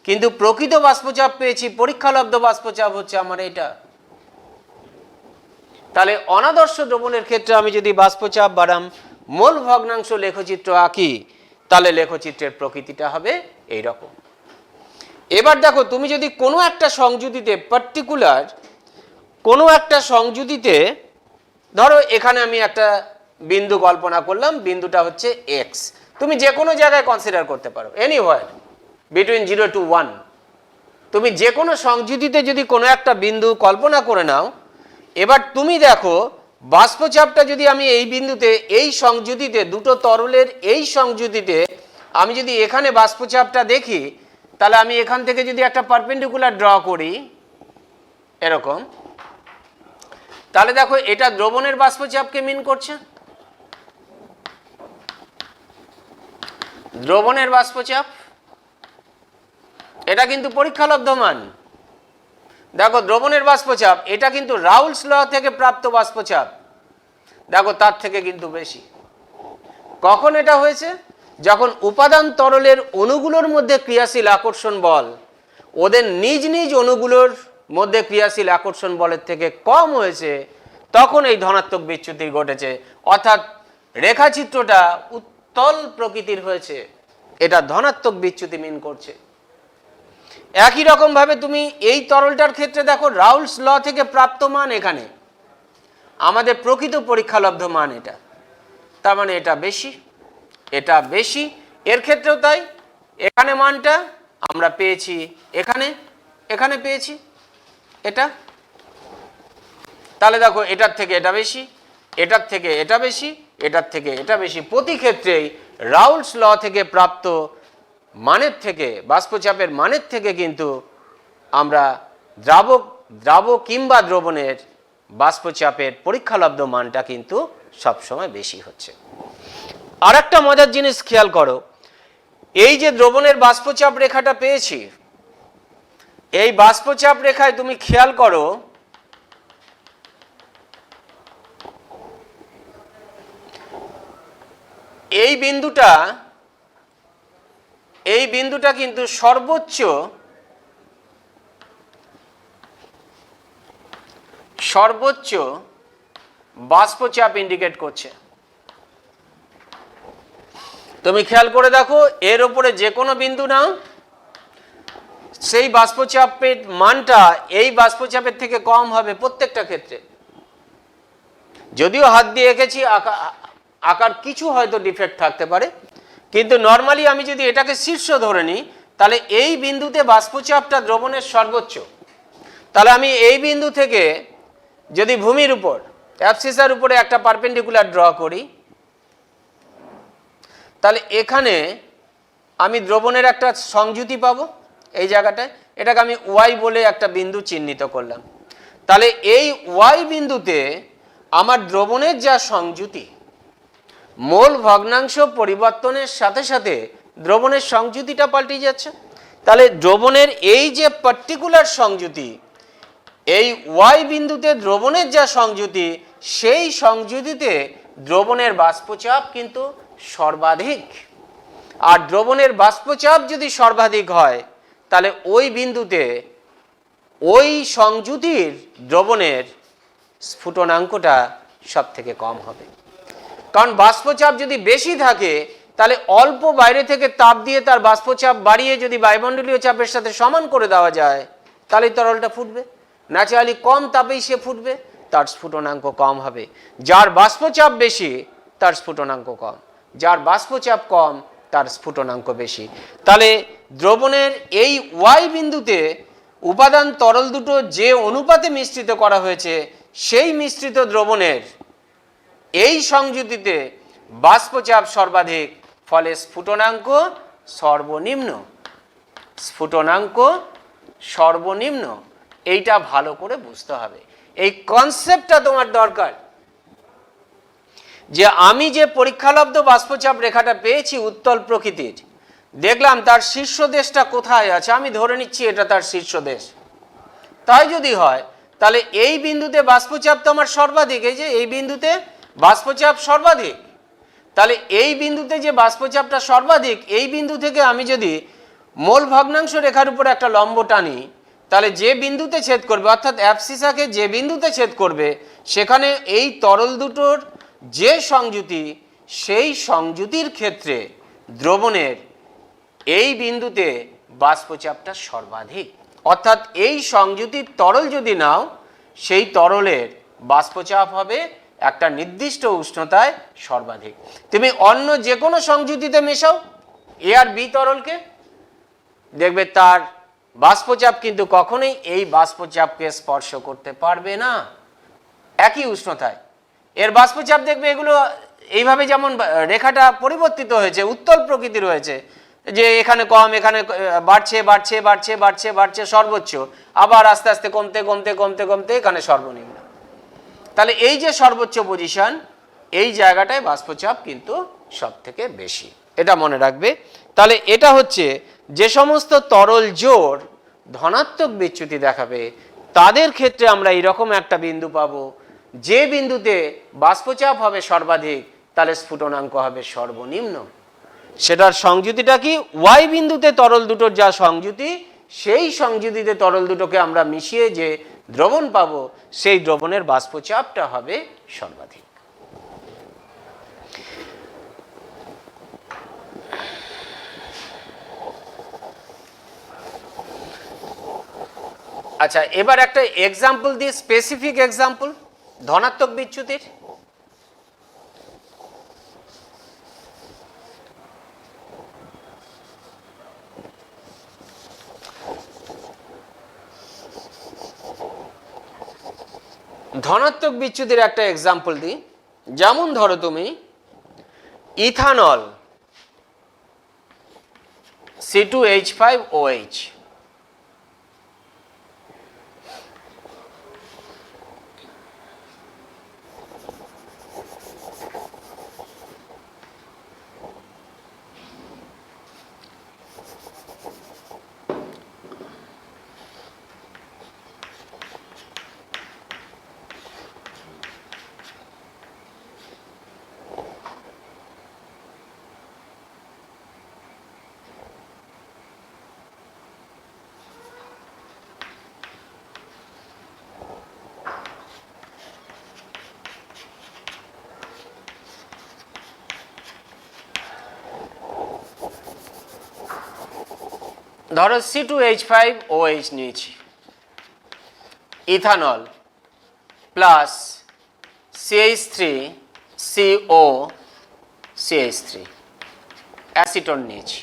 কিন্তু প্রকৃত বাষ্পচাপ পেয়েছি পরীক্ষালব্ধ বাষ্পচাপ হচ্ছে আমার এটা। তাহলে অনাদর্শ দ্রবণের ক্ষেত্রে আমি যদি বাষ্পচাপ বাড়াম মোল ভগ্নাংশ লেখচিত্র আঁকি, তাহলে লেখচিত্রের প্রকৃতিটা হবে এই রকম। এবার দেখো, তুমি যদি কোনো একটা সংযুতিতে, পার্টিকুলার কোনো একটা সংযুতিতে, ধরো এখানে আমি একটা বিন্দু কল্পনা করলাম, বিন্দুটা হচ্ছে এক্স। তুমি যে কোনো জায়গায় কনসিডার করতে পারো, এনিওয়ার বিটুইন 0 to 1। তুমি যে কোনো সংযুতিতে যদি কোনো একটা বিন্দু কল্পনা করে নাও, এবার তুমি দেখো বাষ্পচাপটা যদি আমি এই বিন্দুতে, এই সংযুতিতে, দুটো তরলের এই সংযুতিতে আমি যদি এখানে বাষ্পচাপটা দেখি, তাহলে আমি এখান থেকে যদি একটা পারপেন্ডিকুলার ড্র করি এরকম, তাহলে দেখো এটা দ্রবণের বাষ্পচাপকে মিন করছে। দ্রবণের বাষ্পচাপ এটা কিন্তু পরীক্ষালব্ধ মান। দেখো দ্রবণের বাষ্পচাপ এটা কিন্তু রাউল্টস ল থেকে প্রাপ্ত বাষ্পচাপ, দেখো তার থেকে কিন্তু বেশি। কখন এটা হয়েছে? যখন উপাদান তরলের অণুগুলোর মধ্যে ক্রিয়াশীল আকর্ষণ বল ওদের নিজ নিজ অণুগুলোর মধ্যে ক্রিয়াশীল আকর্ষণ বলের থেকে কম হয়েছে, তখন এই ধনাত্মক বিচ্যুতি ঘটেছে, অর্থাৎ রেখাচিত্রটা উত্তল প্রকৃতির হয়েছে, এটা ধনাত্মক বিচ্যুতি মিন করছে। একই রকম ভাবে তুমি এই তরলটার ক্ষেত্রে দেখো রাউল্টস ল থেকে প্রাপ্ত মান এখানে, আমাদের প্রকৃত পরীক্ষালব্ধ মান এটা, তার মানে এটা বেশি, এটা বেশি। এর ক্ষেত্রেও তাই, এখানে মানটা আমরা পেয়েছি, এখানে পেয়েছি এটা, তাহলে দেখো এটার থেকে এটা বেশি, এটার থেকে এটা বেশি, এটার থেকে এটা বেশি। প্রতি ক্ষেত্রেই রাউলস ল থেকে প্রাপ্ত মানের থেকে, বাষ্পচাপের মানের থেকে কিন্তু আমরা দ্রাবক কিংবা দ্রবণের বাষ্পচাপের পরীক্ষালব্ধ মানটা কিন্তু সবসময় বেশি হচ্ছে। আর একটা মজার জিনিস খেয়াল করো, এই যে দ্রবণের বাষ্পচাপ রেখাটা পেয়েছি, এই বাষ্পচাপ রেখায় তুমি খেয়াল করো এই বিন্দুটা কিন্তু সর্বোচ্চ বাষ্পচাপ ইন্ডিকেট করছে। তুমি খেয়াল করে দেখো, এর উপরে যে কোনো বিন্দু নাও, সেই বাষ্পচাপের মানটা এই বাষ্পচাপের থেকে কম হবে প্রত্যেকটা ক্ষেত্রে। যদিও হাত দিয়ে এঁকেছি, আকার কিছু হয়তো ডিফেক্ট থাকতে পারে, কিন্তু নর্মালি আমি যদি এটাকে শীর্ষ ধরে নিই, তাহলে এই বিন্দুতে বাষ্পচাপটা দ্রবণের সর্বোচ্চ। তাহলে আমি এই বিন্দু থেকে যদি ভূমির উপর, অ্যাবসিসার উপরে একটা পারপেন্ডিকুলার ড্র করি, তাহলে এখানে আমি দ্রবণের একটা সংযুতি পাবো এই জায়গাটায়। এটাকে আমি ওয়াই বলে একটা বিন্দু চিহ্নিত করলাম। তাহলে এই ওয়াই বিন্দুতে আমার দ্রবণের যা সংযুতি, মোল ভগ্নাংশ পরিবর্তনের সাথে সাথে দ্রবণের সংযুতিটা পাল্টে যাচ্ছে। তাহলে দ্রবণের এই যে পার্টিকুলার সংযুতি, এই ওয়াই বিন্দুতে দ্রবণের যা সংযুতি, সেই সংযুতিতে দ্রবণের বাষ্পচাপ কিন্তু সর্বাধিক। আর দ্রবণের বাষ্পচাপ যদি সর্বাধিক হয়, তাহলে ওই বিন্দুতে ওই সংযুতির দ্রবণের স্ফুটনাঙ্কটা সব থেকে কম হবে। কারণ বাষ্পচাপ যদি বেশি থাকে, তাহলে অল্প বাইরে থেকে তাপ দিয়ে তার বাষ্পচাপ বাড়িয়ে যদি বায়ুমণ্ডলীয় চাপের সাথে সমান করে দেওয়া যায়, তাহলে তরলটা ফুটবে। ন্যাচারালি কম তাপেই সে ফুটবে, তার স্ফুটনাঙ্ক কম হবে। যার বাষ্পচাপ বেশি তার স্ফুটনাঙ্ক কম, যার বাষ্পচাপ কম তার স্ফুটনাঙ্ক বেশি। তাহলে দ্রবণের এই ওয়াই বিন্দুতে উপাদান তরল দুটো যে অনুপাতে মিশ্রিত করা হয়েছে, সেই মিশ্রিত দ্রবণের এই সংযুতিতে বাষ্পচাপ সর্বাধিক, ফলে স্ফুটনাঙ্ক সর্বনিম্ন। এইটা ভালো করে বুঝতে হবে, এই কনসেপ্টটা তোমার দরকার। যে আমি যে পরীক্ষালব্ধ বাষ্পচাপ রেখাটা পেয়েছি উত্তল প্রকৃতির, দেখলাম তার শীর্ষদেশটা কোথায় আছে, আমি ধরে নিচ্ছি এটা তার শীর্ষদেশ। তাই যদি হয়, তাহলে এই বিন্দুতে বাষ্পচাপ তো আমার সর্বাধিক, এই যে এই বিন্দুতে বাষ্পচাপ সর্বাধিক। তাহলে এই বিন্দুতে যে বাষ্পচাপটা সর্বাধিক, এই বিন্দু থেকে আমি যদি মোল ভগ্নাংশ রেখার উপর একটা লম্ব টানি, তাহলে যে বিন্দুতে ছেদ করবে, অর্থাৎ অ্যাবসিসাকে যে বিন্দুতে ছেদ করবে, সেখানে এই তরল দুটোর যে সংযুতি, সেই সংযুতির ক্ষেত্রে দ্রবণের এই বিন্দুতে বাষ্পচাপটা সর্বাধিক। অর্থাৎ এই সংযুতির তরল যদি নাও, সেই তরলের বাষ্পচাপ হবে একটা নির্দিষ্ট উষ্ণতায় সর্বাধিক। তুমি অন্য যে কোনো সংযুতিতে মেশাও এ আর বি তরলকে, দেখবে তার বাষ্পচাপ কিন্তু কখনোই এই বাষ্পচাপকে স্পর্শ করতে পারবে না একই উষ্ণতায়। এর বাষ্পচাপ দেখবে এগুলো এইভাবে যেমন রেখাটা পরিবর্তিত হয়েছে, উত্তল প্রকৃতির হয়েছে, যে এখানে কম, এখানে বাড়ছে বাড়ছে বাড়ছে বাড়ছে বাড়ছে সর্বোচ্চ, আবার আস্তে আস্তে কমতে কমতে কমতে কমতে এখানে সর্বনিম্ন। তাহলে এই যে সর্বোচ্চ পজিশন, এই জায়গাটায় বাষ্পচাপ কিন্তু সব থেকে বেশি, এটা মনে রাখবে। তাহলে এটা হচ্ছে যে সমস্ত তরল জোড় ধনাত্মক বিচ্যুতি দেখাবে, তাদের ক্ষেত্রে আমরা এইরকম একটা বিন্দু পাবো, যে বিন্দুতে বাষ্পচাপ হবে সর্বাধিক, তাহলে স্ফুটনাঙ্ক হবে সর্বনিম্ন। সেটার সংযুতিটা কি? ওয়াই বিন্দুতে তরল দুটোর যা সংযুতি, সেই সংযুতিতে তরল দুটোকে আমরা মিশিয়ে যে দ্রবণ পাবো, সেই দ্রবণের বাষ্পচাপটা হবে সর্বাধিক। আচ্ছা, এবার একটা এক্সাম্পল দিই, স্পেসিফিক এক্সাম্পল ধনাত্মক বিচ্যুতির। ধনাত্মক বিচ্যুতির একটা এক্সাম্পল দিই। যেমন ধরো তুমি ইথানল C2H5OH, ধরো C2H5OH নিয়েছি, ইথানল প্লাস CH3CO, অ্যাসিটন নিয়েছি।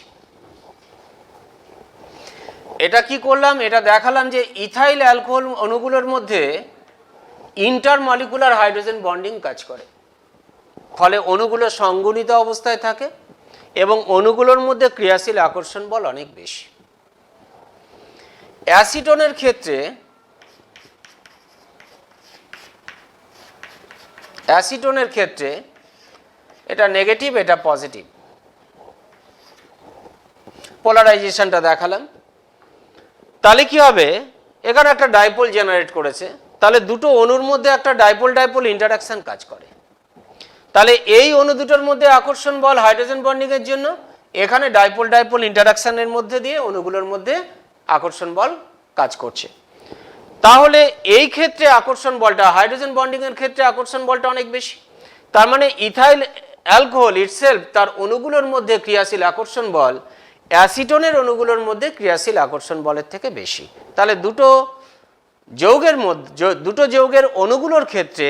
এটা কি করলাম, এটা দেখালাম যে ইথাইল অ্যালকোহল অণুগুলোর মধ্যে ইন্টারমলিকুলার হাইড্রোজেন বন্ডিং কাজ করে, ফলে অণুগুলো সংগঠিত অবস্থায় থাকে এবং অণুগুলোর মধ্যে ক্রিয়াশীল আকর্ষণ বল অনেক বেশি। অ্যাসিটনের ক্ষেত্রে এটা নেগেটিভ, এটা পজিটিভ। পোলারাইজেশনটা দেখালাম। তাহলে কি হবে, এখানে একটা ডাইপোল জেনারেট করেছে, তাহলে দুটো অণুর মধ্যে একটা ডাইপোল ডাইপোল ইন্টারাকশন কাজ করে। তাহলে এই অণু দুটোর মধ্যে আকর্ষণ বল হাইড্রোজেন বন্ডিং এর জন্য, এখানে ডাইপোল ডাইপোল ইন্টারাকশনের মধ্যে দিয়ে অণুগুলোর মধ্যে আকর্ষণ বল কাজ করছে। তাহলে এই ক্ষেত্রে আকর্ষণ বলটা, হাইড্রোজেন বন্ডিং এর ক্ষেত্রে আকর্ষণ বলটা অনেক বেশি। তার মানে ইথাইল অ্যালকোহল ইটসেলফ তার অণুগুলোর মধ্যে ক্রিয়াশীল আকর্ষণ বল অ্যাসিটনের অণুগুলোর মধ্যে ক্রিয়াশীল আকর্ষণ বলের থেকে বেশি। তাহলে দুটো যৌগের অণুগুলোর ক্ষেত্রে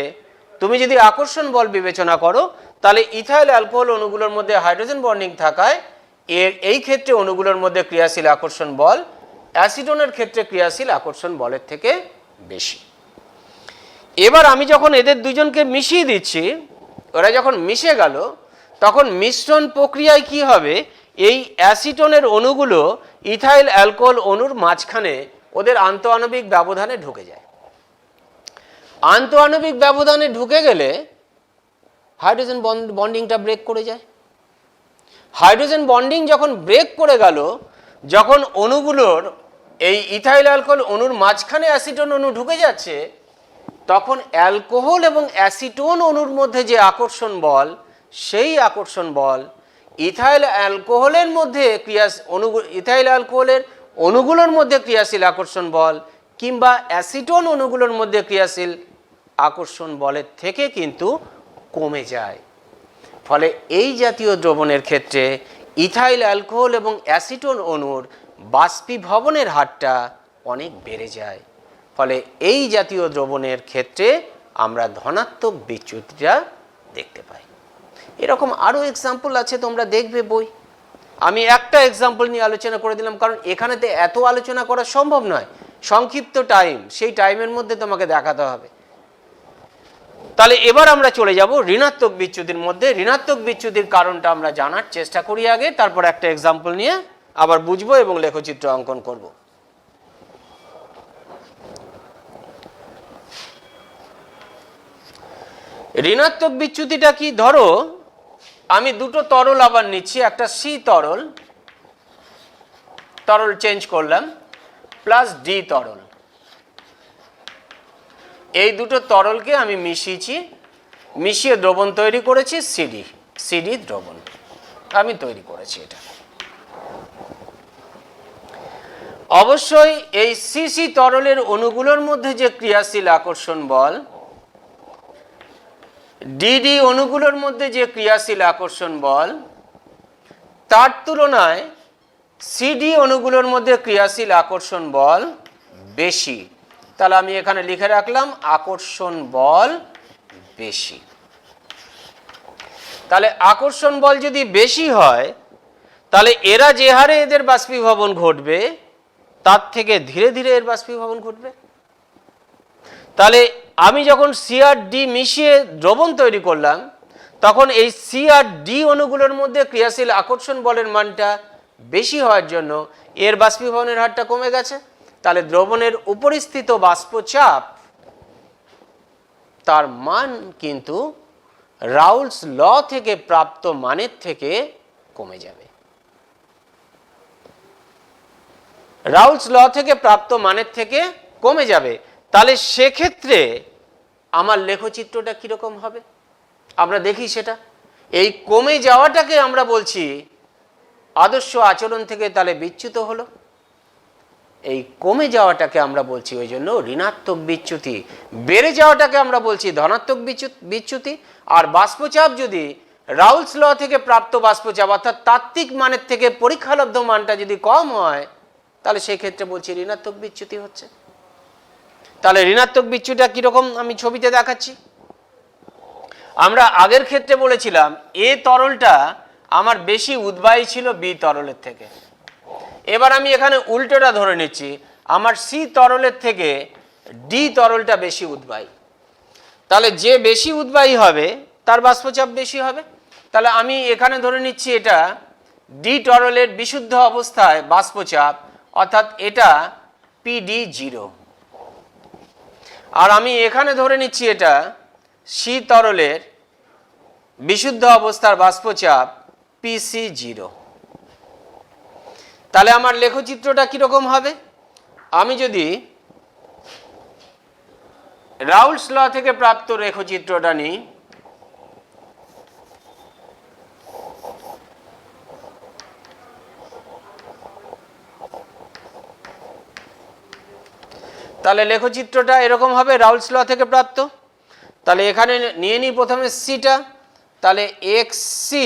তুমি যদি আকর্ষণ বল বিবেচনা করো, তাহলে ইথাইল অ্যালকোহল অণুগুলোর মধ্যে হাইড্রোজেন বন্ডিং থাকায় এই ক্ষেত্রে অণুগুলোর মধ্যে ক্রিয়াশীল আকর্ষণ বল অ্যাসিটনের ক্ষেত্রে ক্রিয়াশীল আকর্ষণ বলের থেকে বেশি। এবার আমি যখন এদের দুজনকে মিশিয়ে দিচ্ছি, ওরা যখন মিশে গেল, তখন মিশ্রণ প্রক্রিয়ায় কি হবে, এই অ্যাসিটনের অণুগুলো ইথাইল অ্যালকোহল অণুর মাঝখানে ওদের আন্তঃআণবিক ব্যবধানে ঢুকে যায়। আন্তঃআণবিক ব্যবধানে ঢুকে গেলে হাইড্রোজেন বন্ডিংটা ব্রেক করে যায়। হাইড্রোজেন বন্ডিং যখন ব্রেক করে গেল, যখন অণুগুলোর এই ইথাইল অ্যালকোহল অণুর মাঝখানে অ্যাসিটন অণু ঢুকে যাচ্ছে, তখন অ্যালকোহল এবং অ্যাসিটোন অণুর মধ্যে যে আকর্ষণ বল, সেই আকর্ষণ বল ইথাইল অ্যালকোহলের মধ্যে ইথাইল অ্যালকোহলের অণুগুলোর মধ্যে ক্রিয়াশীল আকর্ষণ বল কিংবা অ্যাসিটোন অণুগুলোর মধ্যে ক্রিয়াশীল আকর্ষণ বলের থেকে কিন্তু কমে যায়। ফলে এই জাতীয় দ্রবণের ক্ষেত্রে ইথাইল অ্যালকোহল এবং অ্যাসিটোন অণুর বাষ্পীভবনের হারটা অনেক বেড়ে যায়। ফলে এই জাতীয় দ্রবণের ক্ষেত্রে আমরা ধনাত্মক বিচ্যুতিটা দেখতে পাই। এরকম আরও এক্সাম্পল আছে, তোমরা দেখবে বই। আমি একটা এক্সাম্পল নিয়ে আলোচনা করে দিলাম, কারণ এখানেতে এত আলোচনা করা সম্ভব নয়, সংক্ষিপ্ত টাইম, সেই টাইমের মধ্যে তোমাকে দেখাতে হবে। তাহলে এবার আমরা চলে যাব ঋণাত্মক বিচ্যুতির মধ্যে। ঋণাত্মক বিচ্যুতির কারণটা আমরা জানার চেষ্টা করি আগে, তারপর একটা এক্সাম্পল নিয়ে আবার বুঝবো এবং লেখচিত্র অঙ্কন করব। ঋণাত্মক বিচ্যুতিটা কি, ধরো আমি দুটো তরল আবার নিচ্ছি, একটা সি তরল চেঞ্জ করলাম প্লাস ডি তরল। এই দুটো তরলকে আমি মিশিয়ে দ্রবণ তৈরি করেছি, সিডি দ্রবণ আমি তৈরি করেছি। এটা অবশ্যই এই সিসি তরলের অণুগুলোর মধ্যে যে ক্রিয়াশীল আকর্ষণ বল, ডিডি অণুগুলোর মধ্যে যে ক্রিয়াশীল আকর্ষণ বল, তার তুলনায় সিডি অণুগুলোর মধ্যে ক্রিয়াশীল আকর্ষণ বল বেশি। তাহলে আমি এখানে লিখে রাখলাম আকর্ষণ বল বেশি। তাহলে আকর্ষণ বল যদি বেশি হয়, তাহলে এরা যে হারে এদের বাষ্পীভবন ঘটবে, তার থেকে ধীরে ধীরে এর বাষ্পীভবন ঘটবে। তাহলে আমি যখন সি আর ডি মিশিয়ে দ্রবণ তৈরি করলাম, তখন এই সি আর ডি অণুগুলোর মধ্যে ক্রিয়াশীল আকর্ষণ বলের মানটা বেশি হওয়ার জন্য এর বাষ্পীভবনের হারটা কমে গেছে। তাহলে দ্রবণের উপরিস্থিত বাষ্পচাপ তার মান কিন্তু রাউলস ল থেকে প্রাপ্ত মানের থেকে কমে যাবে। রাউলস ল থেকে প্রাপ্ত মানের থেকে কমে যাবে। তাহলে সেক্ষেত্রে আমার লেখচিত্রটা কিরকম হবে আমরা দেখি সেটা। এই কমে যাওয়াটাকে আমরা বলছি আদর্শ আচরণ থেকে তাহলে বিচ্যুত হলো। এই কমে যাওয়াটাকে আমরা বলছি ওই জন্য ঋণাত্মক বিচ্যুতি, বেড়ে যাওয়াটাকে আমরা বলছি ধনাত্মক বিচ্যুতি। আর বাষ্পচাপ যদি রাউলস ল থেকে প্রাপ্ত বাষ্পচাপ অর্থাৎ তাত্ত্বিক মানের থেকে পরীক্ষালব্ধ মানটা যদি কম হয়, তাহলে সেই ক্ষেত্রে বলছি ঋণাত্মক বিচ্যুতি হচ্ছে। তাহলে ঋণাত্মক বিচ্যুতিটা কিরকম আমি ছবিতে দেখাচ্ছি। আমরা আগের ক্ষেত্রে বলেছিলাম এ তরলটা আমার বেশি উদ্বায়ী ছিল বি তরলের থেকে। এবার আমি এখানে উল্টোটা ধরে নিচ্ছি, আমার সি তরলের থেকে ডি তরলটা বেশি উদ্বায়ী। তাহলে যে বেশি উদ্বায়ী হবে তার বাষ্পচাপ বেশি হবে। তাহলে আমি এখানে ধরে নিচ্ছি এটা ডি তরলের বিশুদ্ধ অবস্থায় বাষ্পচাপ, অর্থাৎ এটা পিডি 0। আর আমি এখানে ধরে নিচ্ছি এটা সি তরলের বিশুদ্ধ অবস্থার বাষ্পচাপ পিসি 0। তাহলে আমার লেখচিত্রটা কিরকম হবে, আমি যদি রাউলস ল থেকে প্রাপ্ত লেখচিত্রটা নিই, তাহলে লেখচিত্রটা এরকম হবে রাউলস ল থেকে প্রাপ্ত। তাহলে এখানে নিয়ে নিই প্রথমে সিটা, তাহলে x c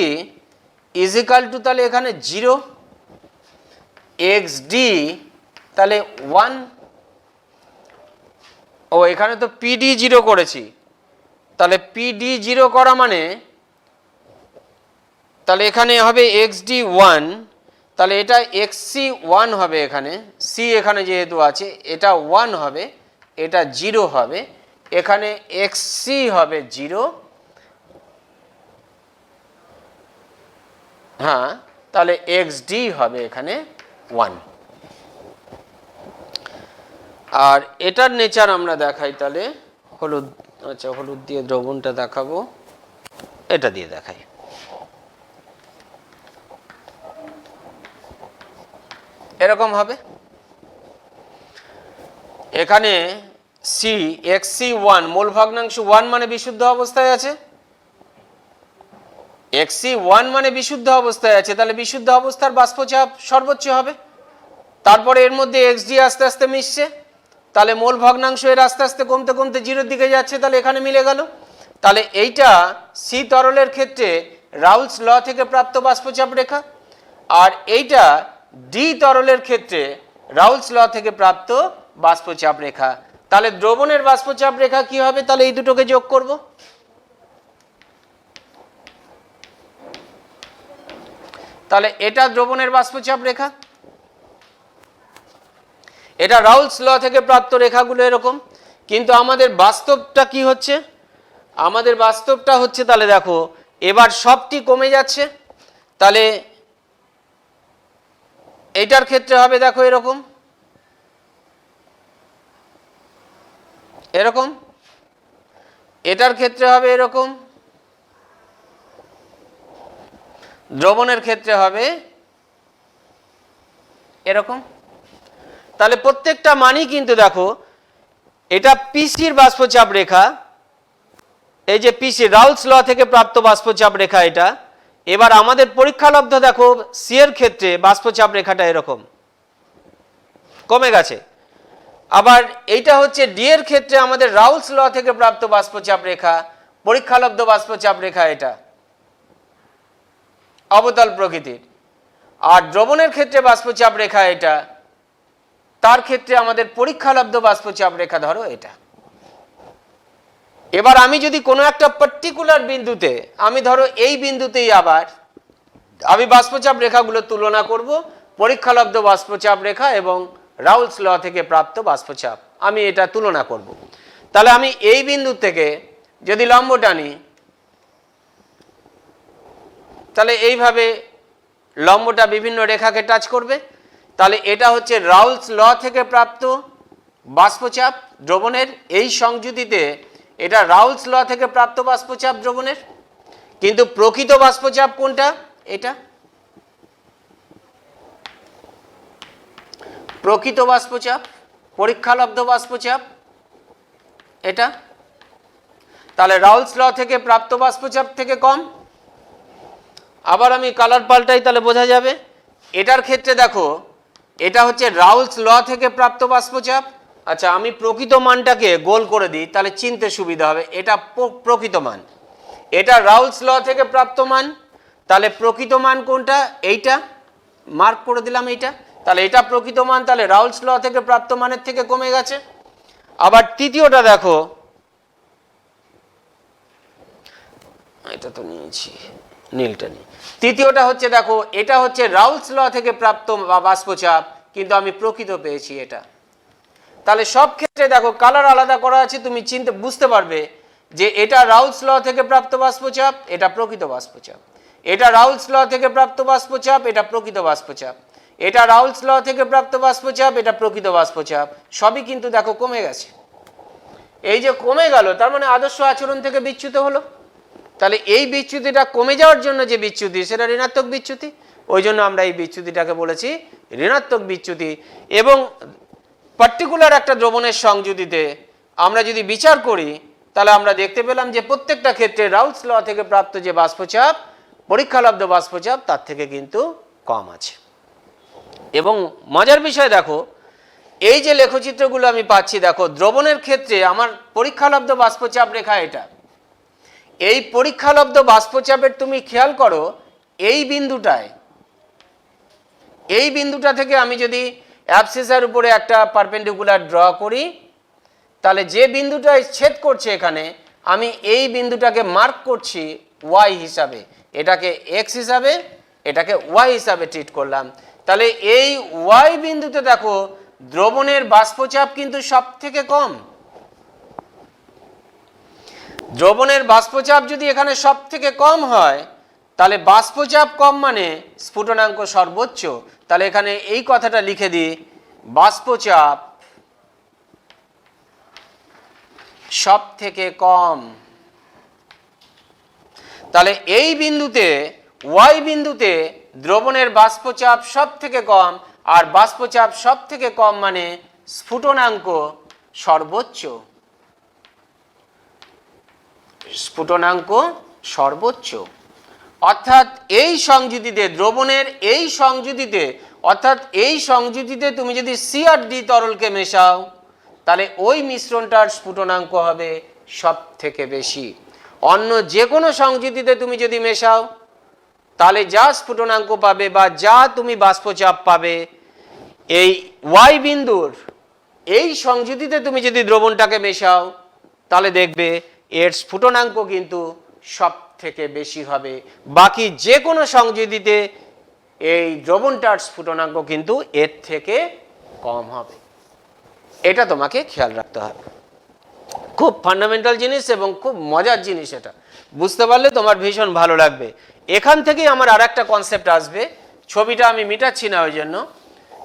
is equal to তাহলে এখানে 0, এক্স ডি তাহলে 1। ও এখানে তো পিডি 0 করেছি, তাহলে পিডি 0 করা মানে তাহলে এখানে হবে এক্স ডি 1, তাহলে এটা এক্স সি 1 হবে, এখানে সি এখানে যেহেতু আছে এটা 1 হবে, এটা 0 হবে, এখানে এক্স সি হবে 0। হ্যাঁ, তাহলে এক্স ডি হবে এখানে 1। আর এটার নেচার আমরা দেখাই, তাহলে হলুদ, আচ্ছা হলুদ দিয়ে দ্রবণটা দেখাবো, এটা দিয়ে দেখাই। এরকম হবে, এখানে সি এক্স সি 1 মোল ভগ্নাংশ 1 মানে বিশুদ্ধ অবস্থায় আছে, এক্স সি 1 মানে বিশুদ্ধ অবস্থায় আছে, তাহলে বিশুদ্ধ অবস্থার বাষ্পচাপ সর্বোচ্চ হবে। তারপরে এর মধ্যে এক্স ডি আস্তে আস্তে মিশছে, তাহলে মোল ভগ্নাংশ এর আস্তে আস্তে কমতে কমতে 0-র দিকে যাচ্ছে, তাহলে এখানে মিলে গেল। তাহলে এইটা সি তরলের ক্ষেত্রে রাউলস ল থেকে প্রাপ্ত বাষ্পচাপ রেখা, আর এইটা ডি তরলের ক্ষেত্রে রাউলস ল থেকে প্রাপ্ত বাষ্পচাপ রেখা। তাহলে দ্রবণের বাষ্পচাপ রেখা কি হবে, তাহলে এই দুটোকে যোগ করব। তাহলে এটা দ্রবণের বাষ্পচাপ রেখা, এটা রাউলস ল থেকে প্রাপ্ত রেখাগুলো এরকম। কিন্তু আমাদের বাস্তবটা কি হচ্ছে, আমাদের বাস্তবটা হচ্ছে তাহলে দেখো এবার সবটি কমে যাচ্ছে। তাহলে এইটার ক্ষেত্রে হবে দেখো এরকম এরকম, এটার ক্ষেত্রে হবে এরকম, দ্রবণের ক্ষেত্রে হবে এরকম। তাহলে প্রত্যেকটা মানই কিন্তু দেখো এটা পিসির বাষ্পচাপ রেখা, এই যে পিসি রাউলস ল থেকে প্রাপ্ত বাষ্পচাপ রেখা এটা। এবার আমাদের পরীক্ষালব্ধ দেখো সি এর ক্ষেত্রে বাষ্পচাপ রেখাটা এরকম কমে গেছে। আবার এইটা হচ্ছে ডি এর ক্ষেত্রে আমাদের রাউলস ল থেকে প্রাপ্ত বাষ্পচাপ রেখা, পরীক্ষালব্ধ বাষ্পচাপ রেখা এটা অবতল প্রকৃতির। আর দ্রবণের ক্ষেত্রে বাষ্পচাপ রেখা এটা, তার ক্ষেত্রে আমাদের পরীক্ষালব্ধ বাষ্পচাপ রেখা ধরো এটা। এবার আমি যদি কোনো একটা পার্টিকুলার বিন্দুতে, আমি ধরো এই বিন্দুতেই আবার আমি বাষ্পচাপ রেখাগুলো তুলনা করব, পরীক্ষালব্ধ বাষ্পচাপ রেখা এবং রাউলস ল থেকে প্রাপ্ত বাষ্পচাপ আমি এটা তুলনা করব। তাহলে আমি এই বিন্দু থেকে যদি লম্ব টানি, তাহলে এইভাবে লম্বটা বিভিন্ন রেখাকে টাচ করবে। তাহলে এটা হচ্ছে রাউলস ল থেকে প্রাপ্ত বাষ্পচাপ দ্রবণের এই সংযুতিতে, এটা রাউলস ল থেকে প্রাপ্ত বাষ্পচাপ দ্রবণের। কিন্তু প্রকৃত বাষ্পচাপ কোনটা? এটা প্রকৃত বাষ্পচাপ, পরীক্ষালব্ধ বাষ্পচাপ এটা। তাহলে রাউলস ল থেকে প্রাপ্ত বাষ্পচাপ থেকে কম। আবার আমি কালার পাল্টাই, তাহলে বোঝা যাবে। এটার ক্ষেত্রে দেখো, এটা হচ্ছে রাউলস ল থেকে প্রাপ্ত বাষ্পচাপ। আচ্ছা, আমি প্রকৃত মানটাকে গোল করে দিই, তাহলে চিনতে সুবিধা হবে। এটা প্রকৃত মান, এটা রাউলস ল থেকে প্রাপ্ত মান। তাহলে প্রকৃত মান কোনটা? এইটা মার্ক করে দিলাম, এইটা। তাহলে এটা প্রকৃত মান, তাহলে রাউলস ল থেকে প্রাপ্ত মানের থেকে কমে গেছে। আবার তৃতীয়টা দেখো, এটা তো নিয়েছি, নীলটা নিই। তৃতীয়টা হচ্ছে দেখো, এটা হচ্ছে রাউলস ল থেকে প্রাপ্ত বাষ্পচাপ, কিন্তু আমি প্রকৃত পেয়েছি এটা। তাহলে সব ক্ষেত্রে দেখো কালার আলাদা করা আছে, তুমি চিনতে বুঝতে পারবে যে এটা রাউলস ল থেকে প্রাপ্ত বাষ্পচাপ, এটা প্রকৃত বাষ্পচাপ। এটা রাউলস ল থেকে প্রাপ্ত বাষ্পচাপ, এটা প্রকৃত বাষ্পচাপ। এটা রাউলস ল থেকে প্রাপ্ত বাষ্পচাপ, এটা প্রকৃত বাষ্পচাপ। সবই কিন্তু দেখো কমে গেছে। এই যে কমে গেল, তার মানে আদর্শ আচরণ থেকে বিচ্যুত হলো। তাহলে এই বিচ্যুতিটা কমে যাওয়ার জন্য যে বিচ্যুতি, সেটা ঋণাত্মক বিচ্যুতি। ওই জন্য আমরা এই বিচ্যুতিটাকে বলেছি ঋণাত্মক বিচ্যুতি। এবং পার্টিকুলার একটা দ্রবণের সংযুতিতে আমরা যদি বিচার করি, তাহলে আমরা দেখতে পেলাম যে প্রত্যেকটা ক্ষেত্রে রাউলস ল থেকে প্রাপ্ত যে বাষ্পচাপ, পরীক্ষালব্ধ বাষ্পচাপ, তার থেকে কিন্তু কম আছে। এবং মজার বিষয় দেখো, এই যে লেখচিত্রগুলো আমি পাচ্ছি, দেখো দ্রবণের ক্ষেত্রে আমার পরীক্ষালব্ধ বাষ্পচাপ রেখা এটা। এই পরীক্ষালব্ধ বাষ্পচাপের তুমি খেয়াল করো, এই বিন্দুটায়, এই বিন্দুটা থেকে আমি যদি অ্যাবসিসের উপরে একটা পারপেন্ডিকুলার ড্র করি, তাহলে যে বিন্দুটায় ছেদ করছে এখানে, আমি এই বিন্দুটাকে মার্ক করছি ওয়াই হিসাবে, এটাকে এক্স হিসাবে, এটাকে ওয়াই হিসাবে ট্রিট করলাম। তাহলে এই ওয়াই বিন্দুতে দেখো দ্রবণের বাষ্পচাপ কিন্তু সব থেকে কম। দ্রবণের বাষ্পচাপ যদি এখানে সব থেকে কম হয়, তাহলে বাষ্পচাপ কম মানে স্ফুটনাঙ্ক সর্বোচ্চ। তাহলে এখানে এই কথাটা লিখে দিই, বাষ্পচাপ সব থেকে কম। তাহলে এই বিন্দুতে, ওয়াই বিন্দুতে দ্রবণের বাষ্পচাপ সব থেকে কম, আর বাষ্পচাপ সব থেকে কম মানে স্ফুটনাঙ্ক সর্বোচ্চ। স্ফুটনাঙ্ক সর্বোচ্চ। অর্থাৎ এই সংযুতিতে, দ্রবণের এই সংযুতিতে, অর্থাৎ এই সংযুতিতে তুমি যদি সি আর ডি তরলকে মেশাও, তাহলে ওই মিশ্রণটার স্ফুটনাঙ্ক হবে সব থেকে বেশি। অন্য যে কোনো সংযুতিতে তুমি যদি মেশাও, তাহলে যা স্ফুটনাঙ্ক পাবে বা যা তুমি বাষ্পচাপ পাবে, এই ওয়াই বিন্দুর এই সংযুতিতে তুমি যদি দ্রবণটাকে মেশাও, তাহলে দেখবে এর স্ফুটনাঙ্ক কিন্তু সব থেকে বেশি হবে। বাকি যে কোনো সংযুতিতে এই দ্রবণটার স্ফুটনাঙ্ক কিন্তু এর থেকে কম হবে। এটা তোমাকে খেয়াল রাখতে হবে। খুব ফান্ডামেন্টাল জিনিস এবং খুব মজার জিনিস। এটা বুঝতে পারলে তোমার ভীষণ ভালো লাগবে। এখান থেকেই আমার আর একটা কনসেপ্ট আসবে, ছবিটা আমি মিটাচ্ছি না ওই জন্য।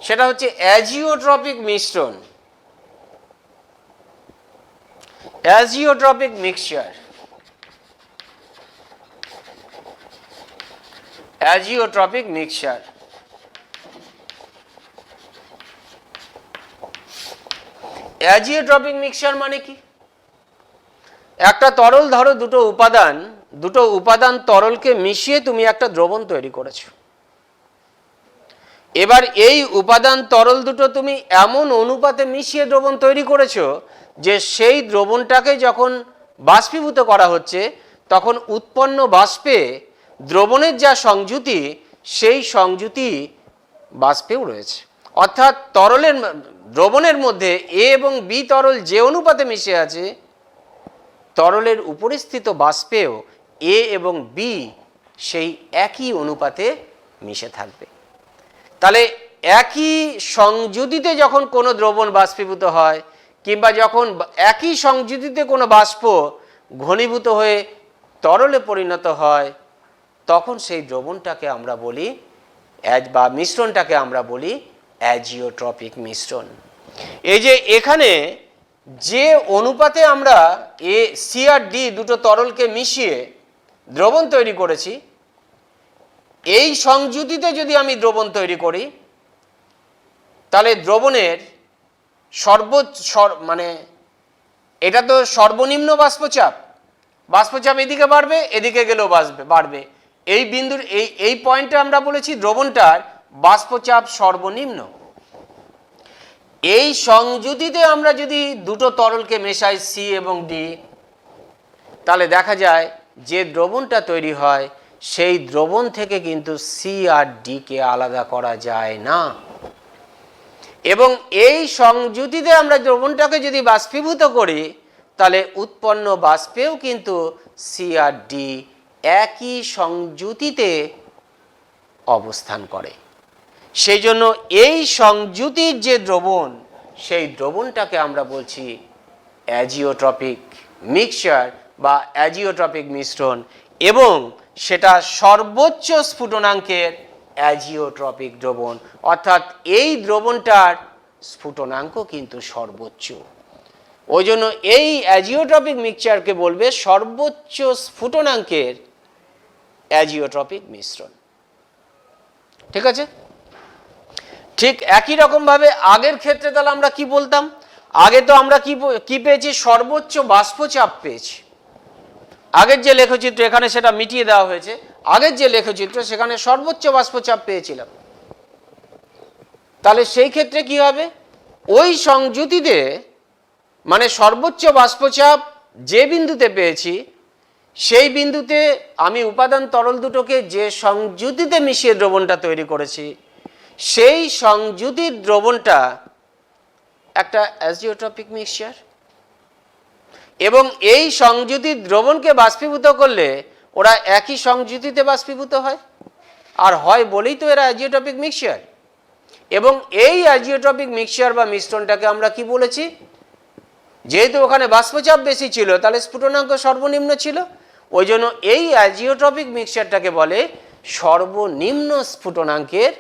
সেটা হচ্ছে অ্যাজিওট্রপিক মিশ্রণ, অ্যাজিওট্রপিক মিক্সচার। অ্যাজিওট্রপিক মিক্সচার, অ্যাজিওট্রপিক মিক্সচার মানে কি? একটা তরল, ধরো দুটো উপাদান তরলকে মিশিয়ে তুমি একটা দ্রবণ তৈরি করেছো। এবার এই উপাদান তরল দুটো তুমি এমন অনুপাতে মিশিয়ে দ্রবণ তৈরি করেছো যে সেই দ্রবণটাকে যখন বাষ্পীভূত করা হচ্ছে, তখন উৎপন্ন বাষ্পে দ্রবণের যা সংযুতি, সেই সংযুতি বাষ্পেও রয়েছে। অর্থাৎ দ্রবণের মধ্যে এ এবং বি তরল যে অনুপাতে মিশে আছে, তরলের উপরিস্থিত বাষ্পেও এ এবং বি সেই একই অনুপাতে মিশে থাকবে। তাহলে একই সংযুতিতে যখন কোনো দ্রবণ বাষ্পীভূত হয়, কিংবা যখন একই সংযুতিতে কোনো বাষ্প ঘনীভূত হয়ে তরলে পরিণত হয়, তখন সেই দ্রবণটাকে আমরা বলি বা মিশ্রণটাকে আমরা বলি অ্যাজিওট্রপিক মিশ্রণ। এই যে এখানে যে অনুপাতে আমরা সি আর ডি দুটো তরলকে মিশিয়ে দ্রবণ তৈরি করেছি, এই সংযুতিতে যদি আমি দ্রবণ তৈরি করি, তাহলে দ্রবণের মানে এটা তো সর্বনিম্ন বাষ্পচাপ, বাষ্পচাপ এদিকে বাড়বে, এদিকে গেলেও বাড়বে। এই বিন্দুর এই পয়েন্টে আমরা বলেছি দ্রবণটার বাষ্পচাপ সর্বনিম্ন। এই সংযুতিতে আমরা যদি দুটো তরলকে মেশাই সি এবং ডি, তাহলে দেখা যায় যে দ্রবণটা তৈরি হয় সেই দ্রবণ থেকে কিন্তু সি আর ডি কে আলাদা করা যায় না। এবং এই সংযুতিতে আমরা দ্রবণটাকে যদি বাষ্পীভূত করি, তাহলে উৎপন্ন বাষ্পেও কিন্তু সি আর ডি একই সংযুতিতে অবস্থান করে। সেই জন্য এই সংযুতির যে দ্রবণ, সেই দ্রবণটাকে আমরা বলছি অ্যাজিওট্রপিক মিক্সচার বা অ্যাজিওট্রপিক মিশ্রণ, এবং সেটা সর্বোচ্চ স্ফুটনাঙ্কের অ্যাজিওট্রপিক দ্রবণ, অর্থাৎ এই দ্রবণটার স্ফুটনাঙ্ক কিন্তু সর্বোচ্চ। ওই জন্য এই অ্যাজিওট্রপিক মিক্সচারকে বলবে সর্বোচ্চ স্ফুটনাঙ্কের অ্যাজিওট্রপিক মিশ্রণ। ঠিক আছে? ঠিক একই রকমভাবে আগের ক্ষেত্রে তাহলে আমরা কি বলতাম? আগে তো আমরা কি পেয়েছি? সর্বোচ্চ বাষ্পচাপ পেয়েছি। আগের যে লেখচিত্র, এখানে সেটা মিটিয়ে দেওয়া হয়েছে, আগের যে লেখচিত্র সেখানে সর্বোচ্চ বাষ্পচাপ পেয়েছিলাম। তাহলে সেই ক্ষেত্রে কি হবে? ওই সংযুতিতে মানে সর্বোচ্চ বাষ্পচাপ যে বিন্দুতে পেয়েছি, সেই বিন্দুতে আমি উপাদান তরল দুটোকে যে সংযুতিতে মিশিয়ে দ্রবণটা তৈরি করেছি, সেই সংযুতির দ্রবণটা একটা অ্যাজিওট্রপিক মিক্সচার। এবং এই সংযুতির দ্রবণকে বাষ্পীভূত করলে ওরা একই সংযুতিতে বাষ্পীভূত হয়, আর হয় বলেই তো এরা অ্যাজিওট্রপিক মিক্সচার। এবং এই অ্যাজিওট্রপিক মিক্সচার বা মিশ্রণটাকে আমরা কি বলেছি? যেহেতু ওখানে বাষ্পচাপ বেশি ছিল, তাহলে স্ফুটনাঙ্ক সর্বনিম্ন ছিল, ওই জন্য এই অ্যাজিওট্রপিক মিক্সচারটাকে বলে সর্বনিম্ন স্ফুটনাঙ্কের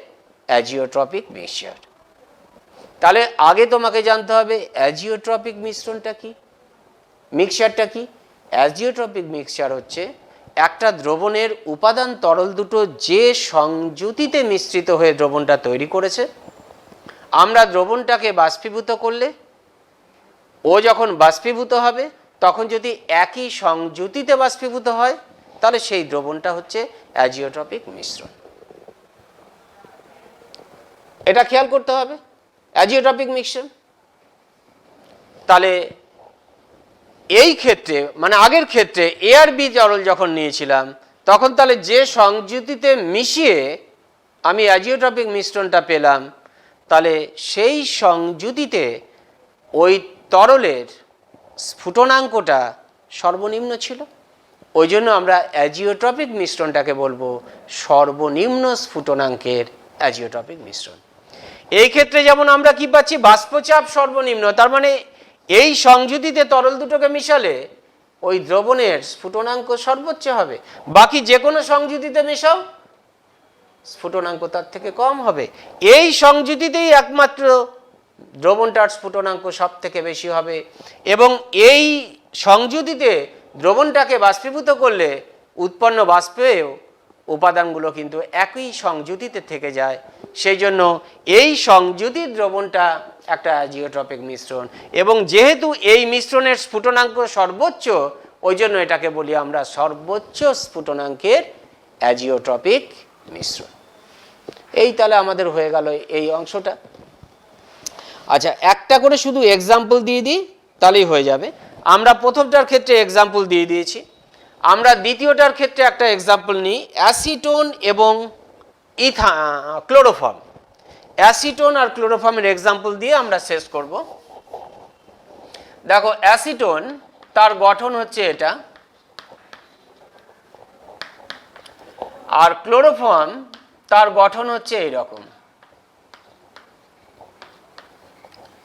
অ্যাজিওট্রপিক মিক্সচার। তাহলে আগে তোমাকে জানতে হবে অ্যাজিওট্রপিক মিশ্রণটা কি, মিক্সচারটা কি। অ্যাজিওট্রপিক মিক্সচার হচ্ছে একটা দ্রবণের উপাদান তরল দুটো যে সংযুতিতে মিশ্রিত হয়ে দ্রবণটা তৈরি করেছে, আমরা দ্রবণটাকে বাষ্পীভূত করলে ও যখন বাষ্পীভূত হবে, তখন যদি একই সংযুতিতে বাষ্পীভূত হয়, তাহলে সেই দ্রবণটা হচ্ছে অ্যাজিওট্রপিক মিশ্রণ। এটা খেয়াল করতে হবে, অ্যাজিওট্রপিক মিশ্রণ। তাহলে এই ক্ষেত্রে মানে আগের ক্ষেত্রে এ আর বি তরল যখন নিয়েছিলাম, তখন তাহলে যে সংযুতিতে মিশিয়ে আমি অ্যাজিওট্রপিক মিশ্রণটা পেলাম, তাহলে সেই সংযুতিতে ওই তরলের স্ফুটনাঙ্কটা সর্বনিম্ন ছিল। ওই জন্য আমরা অ্যাজিওট্রপিক মিশ্রণটাকে বলবো সর্বনিম্ন স্ফুটনাঙ্কের অ্যাজিওট্রপিক মিশ্রণ। এই ক্ষেত্রে যেমন আমরা কি পাচ্ছি? বাষ্পচাপ সর্বনিম্ন, তার মানে এই সংযুতিতে তরল দুটোকে মিশালে ওই দ্রবণের স্ফুটনাঙ্ক সর্বোচ্চ হবে। বাকি যে কোনো সংযুতিতে মেশাও, স্ফুটনাঙ্ক তার থেকে কম হবে। এই সংযুতিতেই একমাত্র দ্রবণটার স্ফুটনাঙ্ক সব থেকে বেশি হবে। এবং এই সংযুতিতে দ্রবণটাকে বাষ্পীভূত করলে উৎপন্ন বাষ্পেও উপাদানগুলো কিন্তু একই সংযুতিতে থেকে যায়। সেই জন্য এই সংযুতির দ্রবণটা একটা অ্যাজিওট্রপিক মিশ্রণ, এবং যেহেতু এই মিশ্রণের স্ফুটনাঙ্ক সর্বোচ্চ, ওই জন্য এটাকে বলি আমরা সর্বোচ্চ স্ফুটনাঙ্কের অ্যাজিওট্রপিক মিশ্রণ। এই তাহলে আমাদের হয়ে গেল এই অংশটা। আচ্ছা, একটা করে শুধু এক্সাম্পল দিয়ে দিই, তাহলেই হয়ে যাবে। আমরা প্রথমটার ক্ষেত্রে এক্সাম্পল দিয়ে দিয়েছি, আমরা দ্বিতীয়টার ক্ষেত্রে একটা এক্সাম্পল নিই, অ্যাসিটোন এবং ক্লোরোফর্ম। অ্যাসিটোন আর ক্লোরোফর্মের এক্সাম্পল দিয়ে আমরা শেষ করব। দেখো, অ্যাসিটোন তার গঠন হচ্ছে এটা, আর ক্লোরোফর্ম তার গঠন হচ্ছে এইরকম,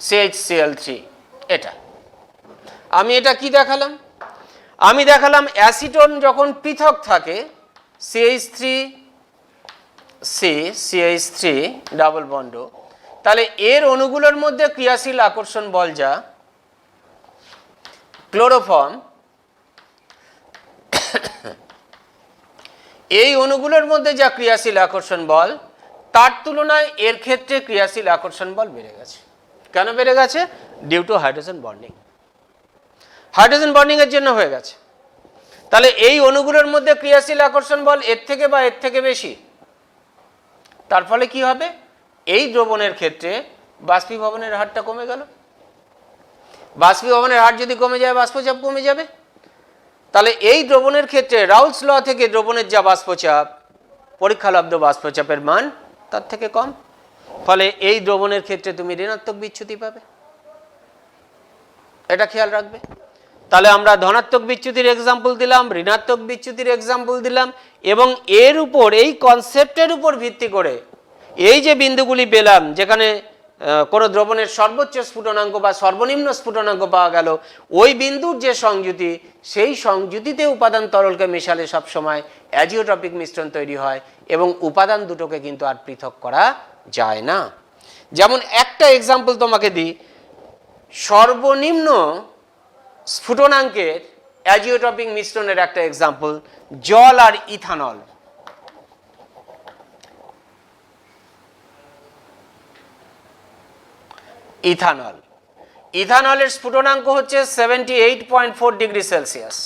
CH Cl3। এটা আমি এটা কি দেখালাম, আমি দেখালাম অ্যাসিটোন যখন পৃথক থাকে CH3 CH3 ডাবল বন্ড, তাহলে এর অণুগুলোর মধ্যে ক্রিয়াশীল আকর্ষণ বল যা ক্লোরোফর্ম, এই অণুগুলোর মধ্যে যা ক্রিয়াশীল আকর্ষণ বল তার তুলনায় এর ক্ষেত্রে ক্রিয়াশীল আকর্ষণ বল বেড়ে গেছে। কেন বেড়ে গেছে? Due to hydrogen bonding, hydrogen bonding এর জন্য হয়ে গেছে। তাহলে এই অণুগুলোর মধ্যে ক্রিয়াশীল আকর্ষণ বল এর থেকে বা এর থেকে বেশি, তার ফলে কি হবে? এই দ্রবণের ক্ষেত্রে বাষ্পীভবনের হারটা কমে গেল। বাষ্পীভবনের হার যদি কমে যায় বাষ্পচাপ কমে যাবে। তাহলে এই দ্রবণের ক্ষেত্রে রাউলস ল থেকে দ্রবণের যা বাষ্পচাপ, পরীক্ষালব্ধ বাষ্পচাপের মান তার থেকে কম, ফলে এই দ্রবণের ক্ষেত্রে তুমি ঋণাত্মক বিচ্যুতি পাবে। এটা খেয়াল রাখবে। তাহলে আমরা ধনাত্মক বিচ্যুতির এক্সাম্পল দিলাম, ঋণাত্মক বিচ্যুতির এক্সাম্পল দিলাম, এবং এর উপর এই কনসেপ্টের উপর ভিত্তি করে এই যে বিন্দুগুলি পেলাম, যেখানে কোনো দ্রবণের সর্বোচ্চ স্ফুটনাঙ্ক বা সর্বনিম্ন স্ফুটনাঙ্ক পাওয়া গেল, ওই বিন্দুর যে সংযুতি, সেই সংযুতিতে উপাদান তরলকে মেশালে সবসময় অ্যাজিওট্রপিক মিশ্রণ তৈরি হয় এবং উপাদান দুটোকে কিন্তু আর পৃথক করা যায় না। যেমন একটা এক্সাম্পল তোমাকে দিই, সর্বনিম্ন স্ফুটনাঙ্কের অ্যাজিওট্রপিক মিশ্রণের একটা এক্সাম্পল, জল আর ইথানল। ইথানল, ইথানলের স্ফুটনাঙ্ক হচ্ছে 78.4 ডিগ্রি সেলসিয়াস,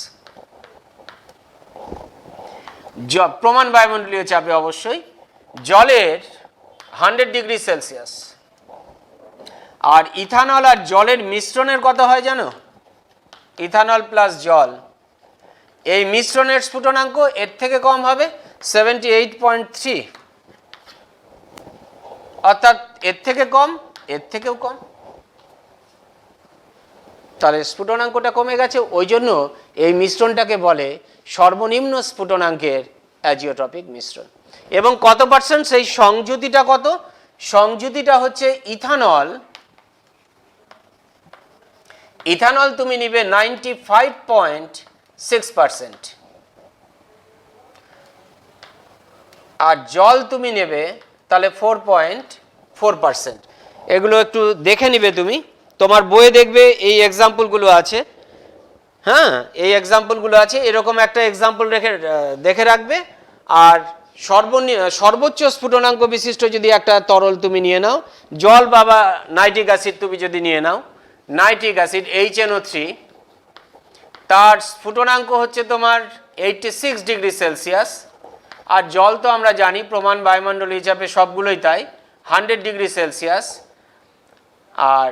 প্রমাণ বায়ুমণ্ডলীয় চাপে অবশ্যই। জলের 100 ডিগ্রি সেলসিয়াস। আর ইথানল আর জলের মিশ্রণের কত হয় জানো? ইথানল প্লাস জল, এই মিশ্রণের স্ফুটনাঙ্ক এর থেকে কম হবে 78.3, অর্থাৎ এর থেকে কম, এর থেকেও কম। তাহলে স্ফুটনাঙ্কটা কমে গেছে, ওই জন্য এই মিশ্রণটাকে বলে সর্বনিম্ন স্ফুটনাঙ্কের অ্যাজিওট্রপিক মিশ্রণ। এবং কত পার্সেন্ট? সেই সংযুতিটা কত? সংযুতিটা হচ্ছে ইথানল, ইথানল তুমি নিবে 95.6%, আর জল তুমি নেবে তাহলে 4.4%। এগুলো একটু দেখে নিবে তুমি, তোমার বইয়ে দেখবে এই এক্সাম্পলগুলো আছে। হ্যাঁ, এই এক্সাম্পলগুলো আছে, এরকম একটা এক্সাম্পল দেখে রাখবে। আর সর্বোচ্চ স্ফুটনাঙ্ক বিশিষ্ট যদি একটা তরল তুমি নিয়ে নাও, জল বা নাইট্রিক অ্যাসিড তুমি যদি নিয়ে নাও, নাইট্রিক অ্যাসিড HNO3, তার স্ফুটনাঙ্ক হচ্ছে তোমার 86 ডিগ্রি সেলসিয়াস। আর জল তো আমরা জানি প্রমাণ বায়ুমণ্ডল হিসাবে সবগুলোই তাই, 100 ডিগ্রি সেলসিয়াস। আর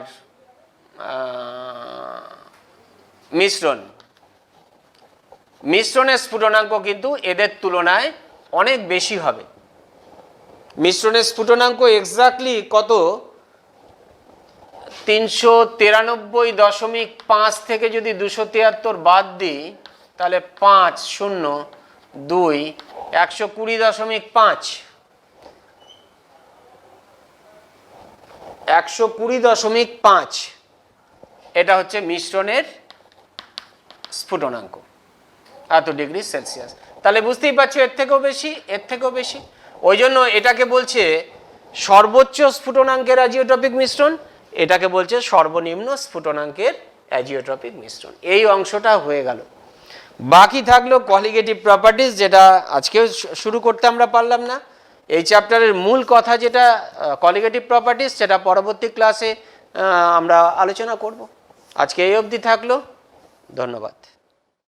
মিশ্রণের স্ফুটনাঙ্ক কিন্তু এদের তুলনায় অনেক বেশি হবে। মিশ্রণের স্ফুটনাঙ্ক এক্স্যাক্টলি কত? 393.5 থেকে যদি 273 বাদ দিই, তাহলে 5 0 2 120.5, 120.5 এটা হচ্ছে মিশ্রণের স্ফুটনাঙ্ক, এত ডিগ্রি সেলসিয়াস। তাহলে বুঝতেই পারছো এর থেকেও বেশি, এর থেকেও বেশি। ওই জন্য এটাকে বলছে সর্বোচ্চ স্ফুটনাঙ্কের অ্যাজিওট্রপিক মিশ্রণ, এটাকে বলছে সর্বনিম্ন স্ফুটনাঙ্কের অ্যাজিওট্রপিক মিশ্রণ। এই অংশটা হয়ে গেল। বাকি থাকলো কলিগেটিভ প্রপার্টিজ, যেটা আজকেও শুরু করতে আমরা পারলাম না। এই চ্যাপ্টারের মূল কথা যেটা কলিগেটিভ প্রপার্টিজ, সেটা পরবর্তী ক্লাসে আমরা আলোচনা করব। আজকে এই অবধি থাকলো, ধন্যবাদ।